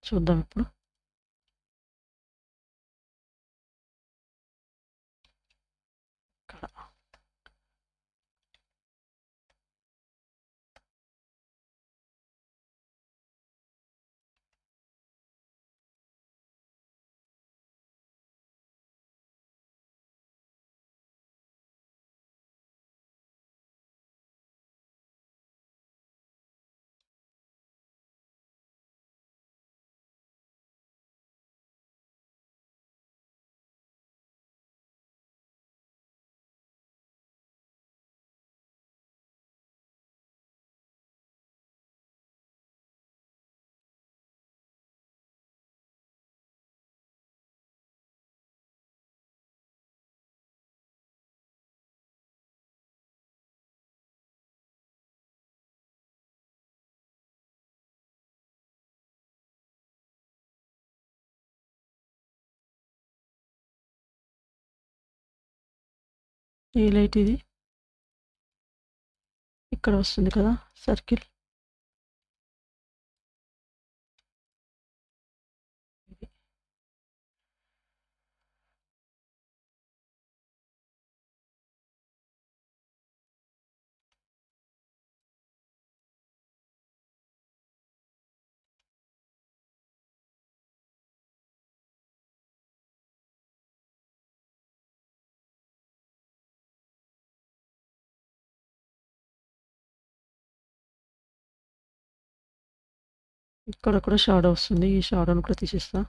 చూద్దాం ఇప్పుడు. ఇక్కడ ఏ లైట్ ఇది? ఇక్కడ వస్తుంది కదా సర్కిల్. ఇక్కడ కూడా షాడో వస్తుంది. ఈ షాడోని కూడా తీసేస్తా.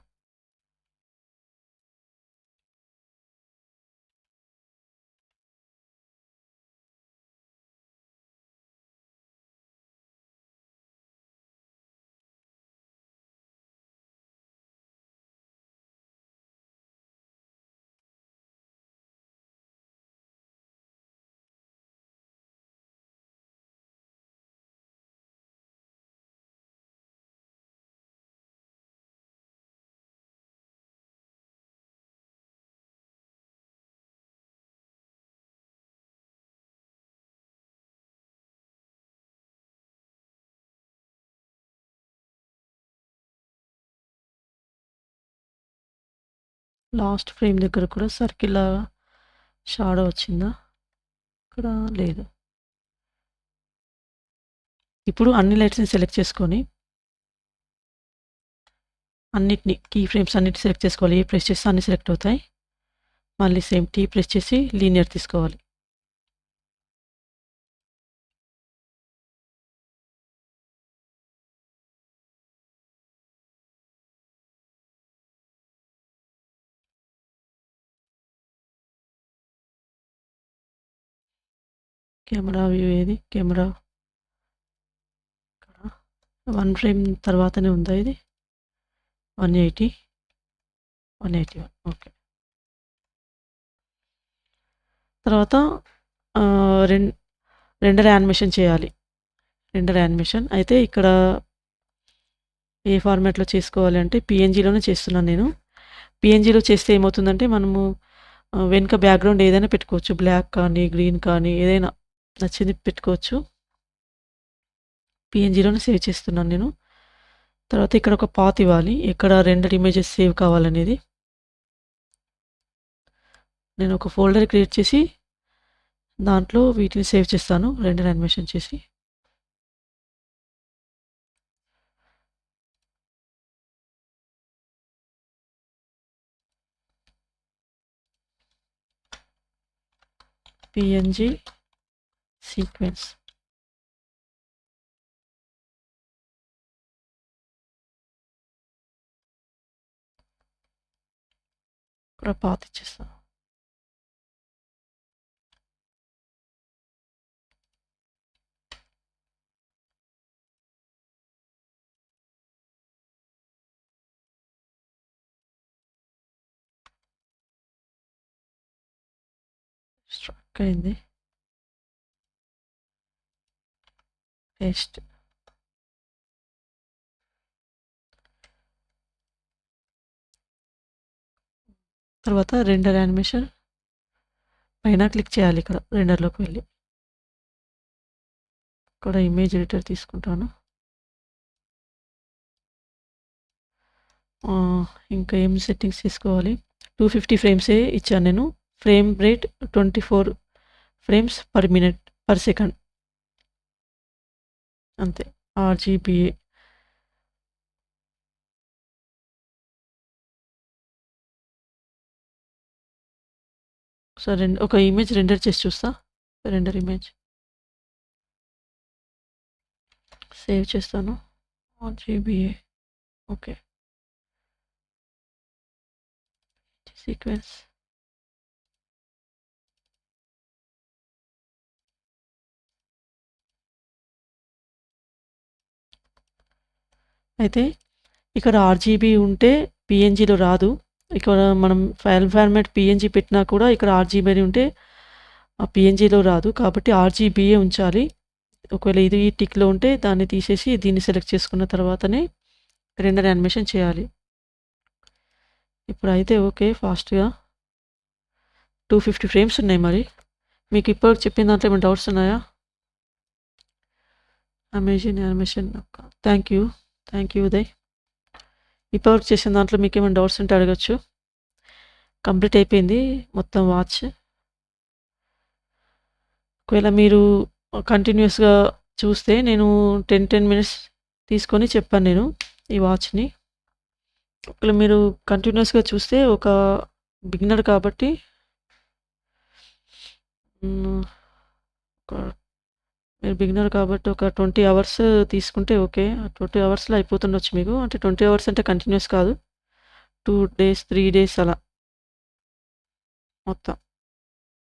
లాస్ట్ ఫ్రేమ్ దగ్గర కూడా సర్కిల్ షాడో వచ్చిందా? ఇక్కడ లేదు. ఇప్పుడు అన్ని లైట్స్ని సెలెక్ట్ చేసుకొని అన్నిటిని కీ ఫ్రేమ్స్ అన్నిటి సెలెక్ట్ చేసుకోవాలి. ఏ ప్రెస్ చేస్తే అన్ని సెలెక్ట్ అవుతాయి. మళ్ళీ సేమ్ టీ ప్రెస్ చేసి లీనియర్ తీసుకోవాలి. కెమెరా వ్యూ ఏది? కెమెరా ఇక్కడ 1 ఫ్రేమ్ తర్వాతనే ఉందా ఇది? 180 181 ఓకే. తర్వాత రెండర్ యానిమేషన్ చేయాలి. రెండర్ యానిమేషన్ అయితే ఇక్కడ ఏ ఫార్మాట్లో చేసుకోవాలి అంటే పిఎన్జిలోనే చేస్తున్నాను నేను. పిఎన్జిలో చేస్తే ఏమవుతుందంటే మనము వెనుక బ్యాక్గ్రౌండ్ ఏదైనా పెట్టుకోవచ్చు. బ్లాక్ కానీ గ్రీన్ కానీ ఏదైనా నచ్చింది పెట్టుకోవచ్చు. పిఎన్జిలోనే సేవ్ చేస్తున్నాను నేను. తర్వాత ఇక్కడ ఒక పాత్ ఇవ్వాలి. ఎక్కడ రెండర్ ఇమేజెస్ సేవ్ కావాలనేది. నేను ఒక ఫోల్డర్ క్రియేట్ చేసి దాంట్లో వీటిని సేవ్ చేస్తాను రెండర్ యానిమేషన్ చేసి. పిఎన్జి సీక్వెన్స్ ఇక్కడ పాత్ ఇచ్చేస్తాను. స్ట్రక్ అయింది. పేస్ట్. తర్వాత రెండర్ యానిమేషన్ పైన క్లిక్ చేయాలి. ఇక్కడ రెండర్లోకి వెళ్ళి ఇక్కడ ఇమేజ్ ఎడిటర్ తీసుకుంటాను. ఇంకా ఏం సెట్టింగ్స్ తీసుకోవాలి. 250 ఫ్రేమ్సే ఇచ్చాను నేను. Frame rate 24 frames per minute per second అంతే. RGBA. సరే, ఒక ఇమేజ్ రెండర్ చేసి చూస్తా. రెండర్ ఇమేజ్ సేవ్ చేస్తాను. RGBA. ఓకే. సీక్వెన్స్. అయితే ఇక్కడ RGB ఉంటే PNGలో రాదు. ఇక్కడ మనం ఫైల్ ఫార్మాట్ PNG పెట్టినా కూడా ఇక్కడ RGB ఉంటే ఆ PNGలో రాదు. కాబట్టి RGBA ఉంచాలి. ఒకవేళ ఇది టిక్లో ఉంటే దాన్ని తీసేసి దీన్ని సెలెక్ట్ చేసుకున్న తర్వాతనే రెండర్ యానిమేషన్ చేయాలి. ఇప్పుడు అయితే ఓకే. ఫాస్ట్గా 250 ఫ్రేమ్స్ ఉన్నాయి. మరి మీకు ఇప్పటికి చెప్పిన దాంట్లో ఏమైనా డౌట్స్ ఉన్నాయా? Amazing animation. Thank you Uday. ఇప్పటివరకు చేసిన దాంట్లో మీకు ఏమైనా డౌట్స్ ఉంటే అడగచ్చు. కంప్లీట్ అయిపోయింది మొత్తం వాచ్. ఒకవేళ మీరు కంటిన్యూస్గా చూస్తే నేను 10 మినిట్స్ తీసుకొని చెప్పాను నేను ఈ వాచ్ని. ఒకవేళ మీరు కంటిన్యూస్గా చూస్తే ఒక బిగినర్ కాబట్టి ఒక 20 అవర్స్ తీసుకుంటే ఓకే. 20 అవర్స్లో అయిపోతుండొచ్చు మీకు. అంటే 20 అవర్స్ అంటే కంటిన్యూస్ కాదు, 2 డేస్ 3 డేస్ అలా మొత్తం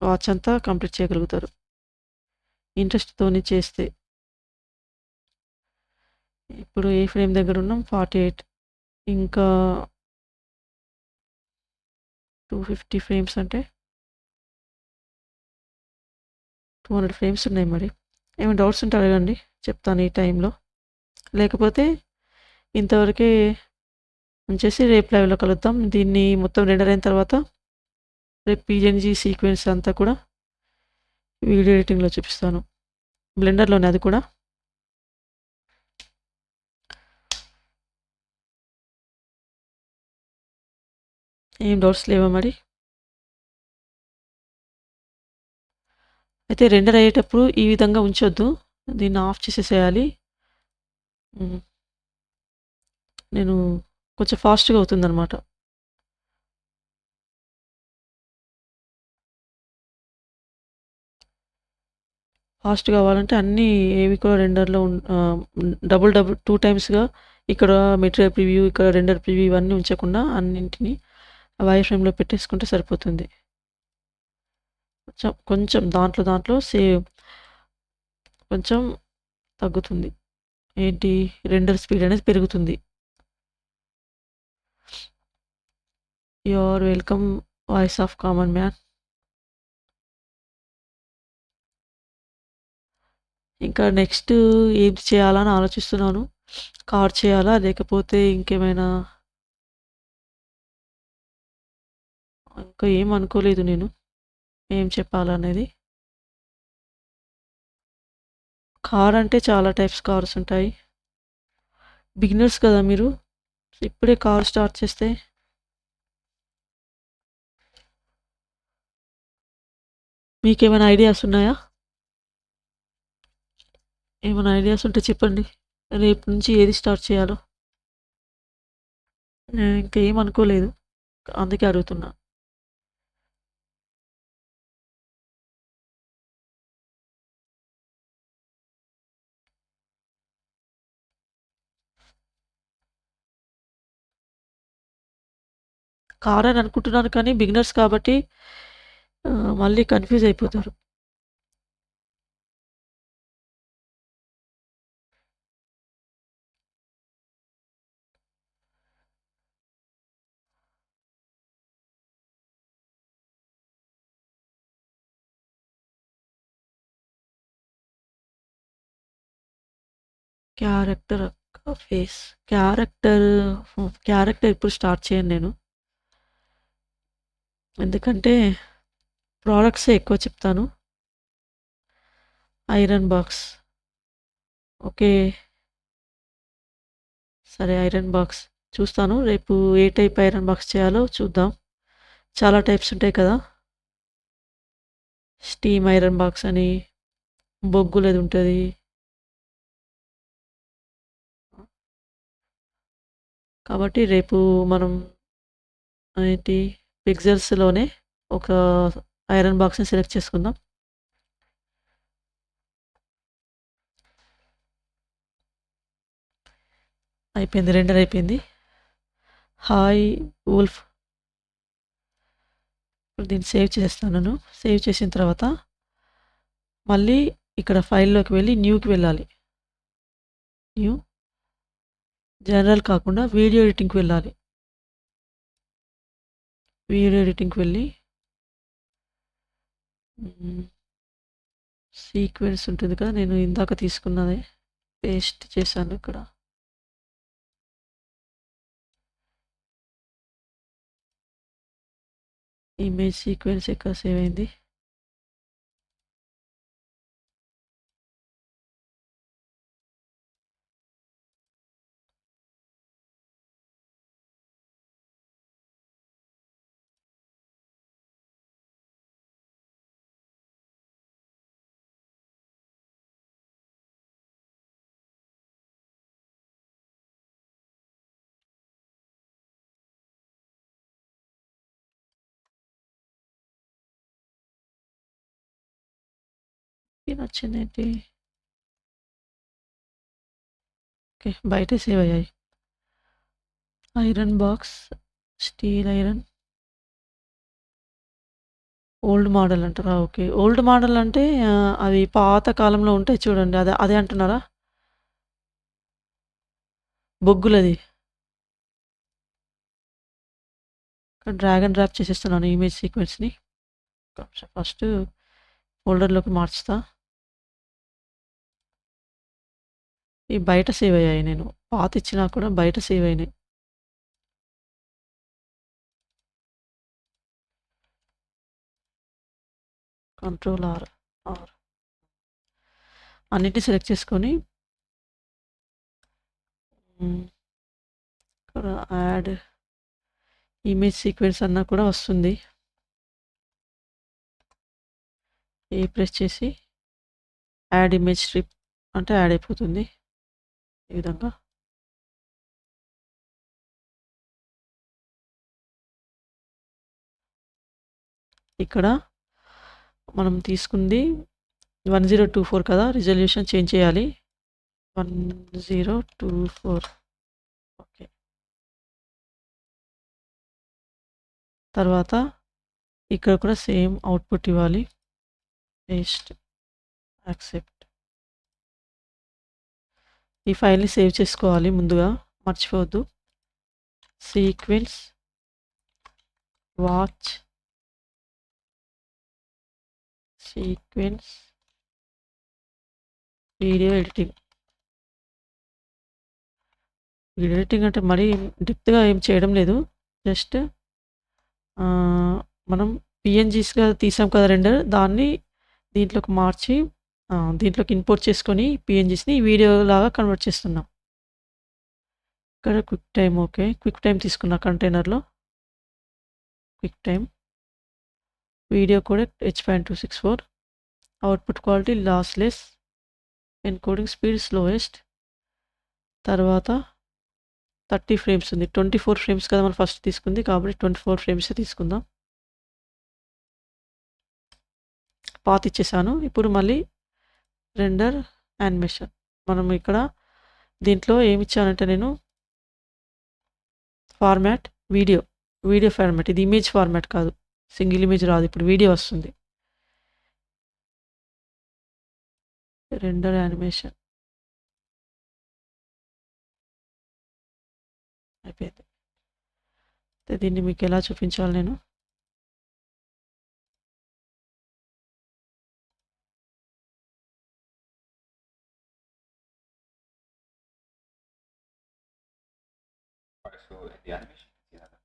వాచ్ అంతా కంప్లీట్ చేయగలుగుతారు ఇంట్రెస్ట్తోని చేస్తే. ఇప్పుడు ఏ ఫ్రేమ్ దగ్గర ఉన్నాం? 48. ఇంకా 250 ఫ్రేమ్స్ అంటే 200 ఫ్రేమ్స్ ఉన్నాయి. మరి ఏమైనా డౌట్స్ ఉంటే అడగండి, చెప్తాను ఈ టైంలో. లేకపోతే ఇంతవరకే ఉంచేసి రేపు లైవ్లో కలుద్దాం. దీన్ని మొత్తం రెండర్ అయిన తర్వాత రేపు PNG సీక్వెన్స్ అంతా కూడా వీడియో ఎడిటింగ్లో చూపిస్తాను, బ్లెండర్లోనే. అది కూడా ఏం డౌట్స్ లేవా? మరి అయితే రెండర్ అయ్యేటప్పుడు ఈ విధంగా ఉంచొద్దు, దీన్ని ఆఫ్ చేసేసేయాలి. నేను కొంచెం ఫాస్ట్గా అవుతుందన్నమాట. ఫాస్ట్ కావాలంటే అన్నీ ఏవి కూడా రెండర్లో డబుల్ 2 టైమ్స్గా ఇక్కడ మెటీరియల్ ప్రివ్యూ, ఇక్కడ రెండర్ ప్రివ్యూ ఇవన్నీ ఉంచకుండా అన్నింటినీ వై ఫ్రేమ్లో పెట్టేసుకుంటే సరిపోతుంది. కొంచెం దాంట్లో సేవ్ కొంచెం తగ్గుతుంది. ఏంటి, రెండర్ స్పీడ్ అనేది పెరుగుతుంది. You are welcome voice of common man. ఇంకా నెక్స్ట్ ఏం చేయాలని ఆలోచిస్తున్నాను. కార్ చేయాలా లేకపోతే ఇంకేమైనా, ఇంకా ఏం అనుకోలేదు నేను ఏం చెప్పాలనేది. కార్ అంటే చాలా టైప్స్ కార్స్ ఉంటాయి. బిగినర్స్ కదా మీరు, ఇప్పుడే కార్ స్టార్ట్ చేస్తే మీకేమైనా ఐడియాస్ ఉన్నాయా? ఏమైనా ఐడియాస్ ఉంటే చెప్పండి, రేపు నుంచి ఏది స్టార్ట్ చేయాలో. నేను ఇంకా ఏం అనుకోలేదు, అందుకే అడుగుతున్నా. కార్ అని అనుకుంటున్నాను కానీ బిగినర్స్ కాబట్టి మళ్ళీ కన్ఫ్యూజ్ అయిపోతారు. క్యారెక్టర్ అక్క ఫేస్ క్యారెక్టర్ క్యారెక్టర్ ఇప్పుడు స్టార్ట్ చేయను నేను, ఎందుకంటే ప్రోడక్ట్సే ఎక్కువ చెప్తాను. ఐరన్ బాక్స్, ఓకే సరే ఐరన్ బాక్స్ చూస్తాను. రేపు ఏ టైప్ ఐరన్ బాక్స్ చేయాలో చూద్దాం. చాలా టైప్స్ ఉంటాయి కదా, స్టీమ్ ఐరన్ బాక్స్ అని, బొగ్గులది ఉంటుంది. కాబట్టి రేపు మనం ఏంటి పిక్సెల్స్లోనే ఒక ఐరన్ బాక్స్ని సెలెక్ట్ చేసుకుందాం. అయిపోయింది, రెండర్ అయిపోయింది. హాయ్ వూల్ఫ్, ఇప్పుడు దీన్ని సేవ్ చేస్తాను. సేవ్ చేసిన తర్వాత మళ్ళీ ఇక్కడ ఫైల్లోకి వెళ్ళి న్యూకి వెళ్ళాలి. న్యూ జనరల్ కాకుండా వీడియో ఎడిటింగ్కి వెళ్ళాలి. వీడియో ఎడిటింగ్కి వెళ్ళి సీక్వెన్స్ ఉంటుంది కదా, నేను ఇందాక తీసుకున్నది పేస్ట్ చేశాను ఇక్కడ. ఇమేజ్ సీక్వెన్స్ ఎక్కడ సేవ్ అయింది? ఇది నచ్చిందేంటి? ఓకే, బయట సేవ్ అయ్యాయి. Iron box, steel iron, old model అంటారా? ఓకే, ఓల్డ్ మోడల్ అంటే అవి పాత కాలంలో ఉంటాయి చూడండి, అదే అదే అంటున్నారా? బొగ్గులది. ఇక్కడ డ్రాగ్ అండ్ డ్రాప్ చేసేస్తున్నాను ఇమేజ్ సీక్వెన్స్ని. ఫస్ట్ ఫోల్డర్లోకి మార్చుతా. ఈ బయట సేవ్ అయ్యాయి, నేను పాత ఇచ్చినా కూడా బయట సేవ్ అయినాయి. కంట్రోల్ ఆర్ అన్నిటిని సెలెక్ట్ చేసుకొని ఇక్కడ యాడ్ ఇమేజ్ సీక్వెన్స్ అన్నా కూడా వస్తుంది. ప్రెస్ చేసి యాడ్ ఇమేజ్ స్ట్రిప్ అంటే యాడ్ అయిపోతుంది ఈ విధంగా. ఇక్కడ మనం తీసుకుంది 1024 కదా, రిజల్యూషన్ చేంజ్ చేయాలి. 1024. ఓకే, తర్వాత ఇక్కడ కూడా సేమ్ అవుట్పుట్ ఇవ్వాలి. Paste, accept. ఈ ఫైల్ని సేవ్ చేసుకోవాలి ముందుగా, మర్చిపోవద్దు. Sequence watch sequence video editing. Video editing అంటే మరీ డెప్త్గా ఏం చేయడం లేదు, జస్ట్ మనం పిఎన్జీస్గా తీసాం కదా రెండర్, దాన్ని దీంట్లోకి మార్చి దీంట్లోకి ఇంపోర్ట్ చేసుకొని పిఎన్జీస్ని వీడియో లాగా కన్వర్ట్ చేస్తున్నాం. ఇక్కడ quick time, okay quick time తీసుకున్నా కంటైనర్లో. Quick time, video codec H.264, output quality lossless, encoding speed slowest. తర్వాత 30 ఫ్రేమ్స్ ఉంది, 24 ఫ్రేమ్స్ కదా మనం ఫస్ట్ తీసుకుంది, కాబట్టి 24 ఫ్రేమ్స్ తీసుకుందాం. పాత్ ఇచ్చేసాను. ఇప్పుడు మళ్ళీ రెండర్ యానిమేషన్. మనం ఇక్కడ దీంట్లో ఏమి ఇచ్చానంటే నేను ఫార్మాట్ వీడియో ఫార్మాట్, ఇది ఇమేజ్ ఫార్మాట్ కాదు, సింగిల్ ఇమేజ్ రాదు, ఇప్పుడు వీడియో వస్తుంది. రెండర్ యానిమేషన్ అయిపోయింది. దీన్ని మీకు ఎలా చూపించాలి నేను? the animation is the other.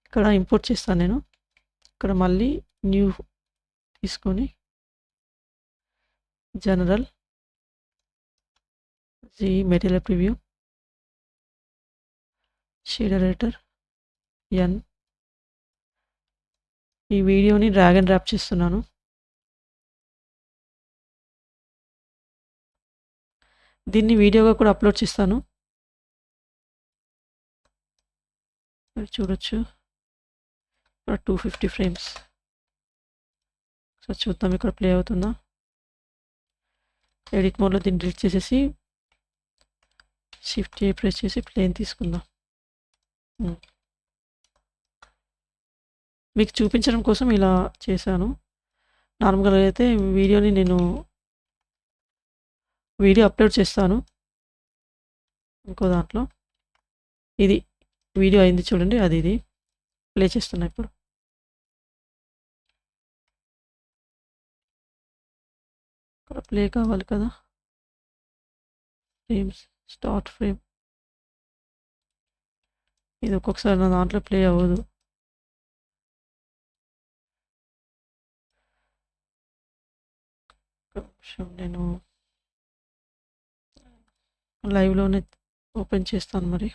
ఇక్కడ ఇంపోర్ట్ చేస్తాను నేను. ఇక్కడ మళ్ళీ న్యూ తీసుకొని general G material preview shader editor N. ఈ వీడియోని డ్రాగ్ అండ్ డ్రాప్ చేస్తున్నాను. దీన్ని వీడియోగా కూడా అప్లోడ్ చేస్తాను, మీరు చూడొచ్చు. ఇక్కడ 250 ఫ్రేమ్స్. సో చూద్దాం ఇక్కడ ప్లే అవుతుందా. ఎడిట్ మోడ్లో దీన్ని డిలీట్ చేసేసి షిఫ్ట్ ఏ ప్రెస్ చేసి ప్లేన్ తీసుకుందాం. మీకు చూపించడం కోసం ఇలా చేశాను. నార్మల్గా అయితే వీడియోని నేను వీడియో అప్లోడ్ చేస్తాను ఇంకో దాంట్లో. ఇది వీడియో అయింది చూడండి, అది ఇది ప్లే చేస్తున్నా ఇప్పుడు. ఇక్కడ ప్లే కావాలి కదా, ఫ్రేమ్స్ స్టార్ట్ ఫ్రేమ్. ఇది ఒక్కొక్కసారి నా దాంట్లో ప్లే అవ్వదు. నేను లైవ్లోనే ఓపెన్ చేస్తాను మరి.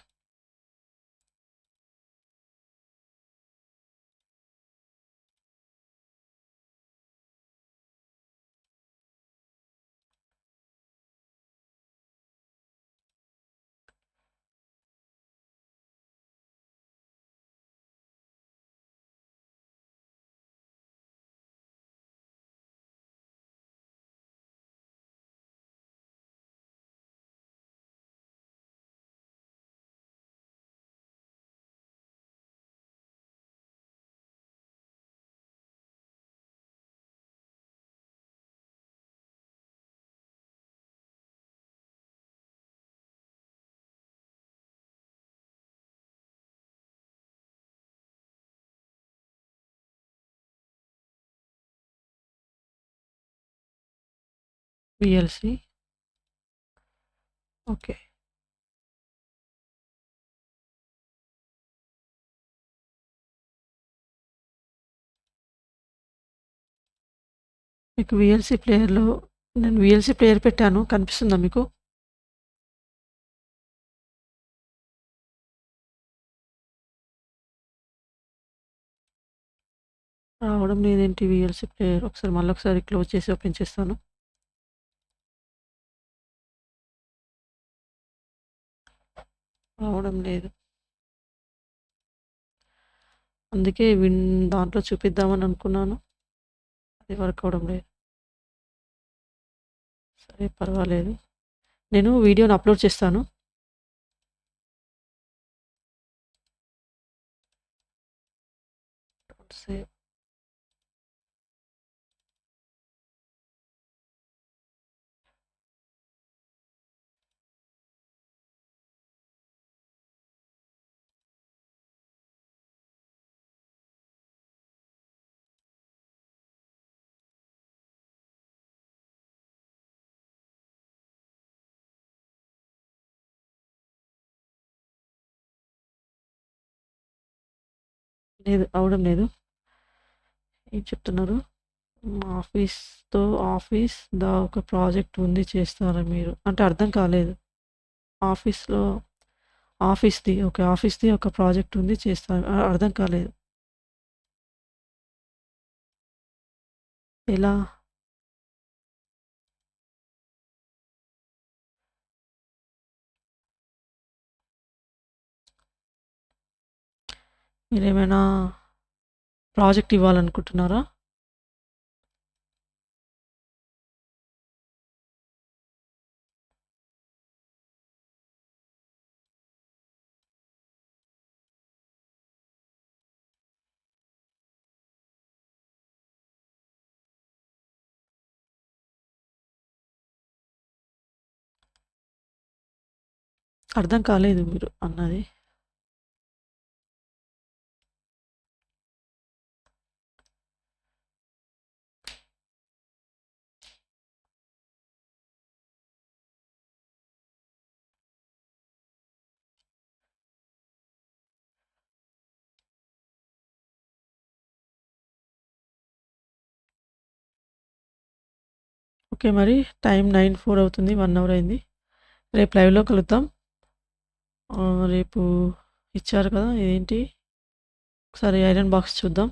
VLC okay. మీకు విఎల్సి ప్లేయర్లో నేను విఎల్సి ప్లేయర్ పెట్టాను, కనిపిస్తుందా మీకు? రావడం లేదేంటి విఎల్సి ప్లేయర్? ఒకసారి మళ్ళీ ఒకసారి క్లోజ్ చేసి ఓపెన్ చేస్తాను. రావడం లేదు, అందుకే దాంట్లో చూపిద్దామని అనుకున్నాను, అది వర్క్ అవడం లేదు. సరే పర్వాలేదు, నేను వీడియోని అప్లోడ్ చేస్తాను. సేవ్. లేదు, అవడం లేదు. ఏం చెప్తున్నారు? ఆఫీస్తో ఆఫీస్ ఒక ప్రాజెక్ట్ ఉంది, చేస్తారా మీరు అంటే అర్థం కాలేదు. ఆఫీస్లో ఆఫీస్ది ఓకే, ఆఫీస్ది ఒక ప్రాజెక్ట్ ఉంది, చేస్తాను. అర్థం కాలేదు. ఎలా? మీరేమైనా ప్రాజెక్ట్ ఇవ్వాలనుకుంటున్నారా? అర్థం కాలేదు మీరు అన్నది. ఓకే. మరి టైం 9:04 అవుతుంది. 1 అవర్ అయింది. రేపు లైవ్‌లో కలుద్దాం. రేపు ఇచ్చారు కదా! ఇదేంటి? ఒకసారి ఐరన్ బాక్స్ చూద్దాం.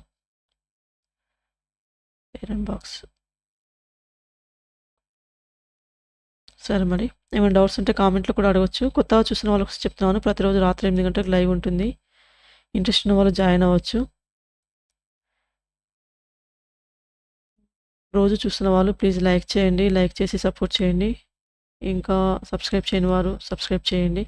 Iron box. సరే మరి. ఏమైనా డౌట్స్ ఉంటే కామెంట్‌లో కూడా అడగొచ్చు. కొత్తగా చూసిన వాళ్ళకి చెప్తున్నాను. ప్రతిరోజు రాత్రి 8 గంటలకు లైవ్ ఉంటుంది. ఇంట్రెస్ట్ ఉన్న వాళ్ళు జాయిన్ అవ్వచ్చు. రోజు చూస్తున్న వాళ్ళు ప్లీజ్ లైక్ చేయండి. లైక్ చేసి సపోర్ట్ చేయండి. ఇంకా సబ్స్క్రైబ్ చేయని వారు సబ్స్క్రైబ్ చేయండి.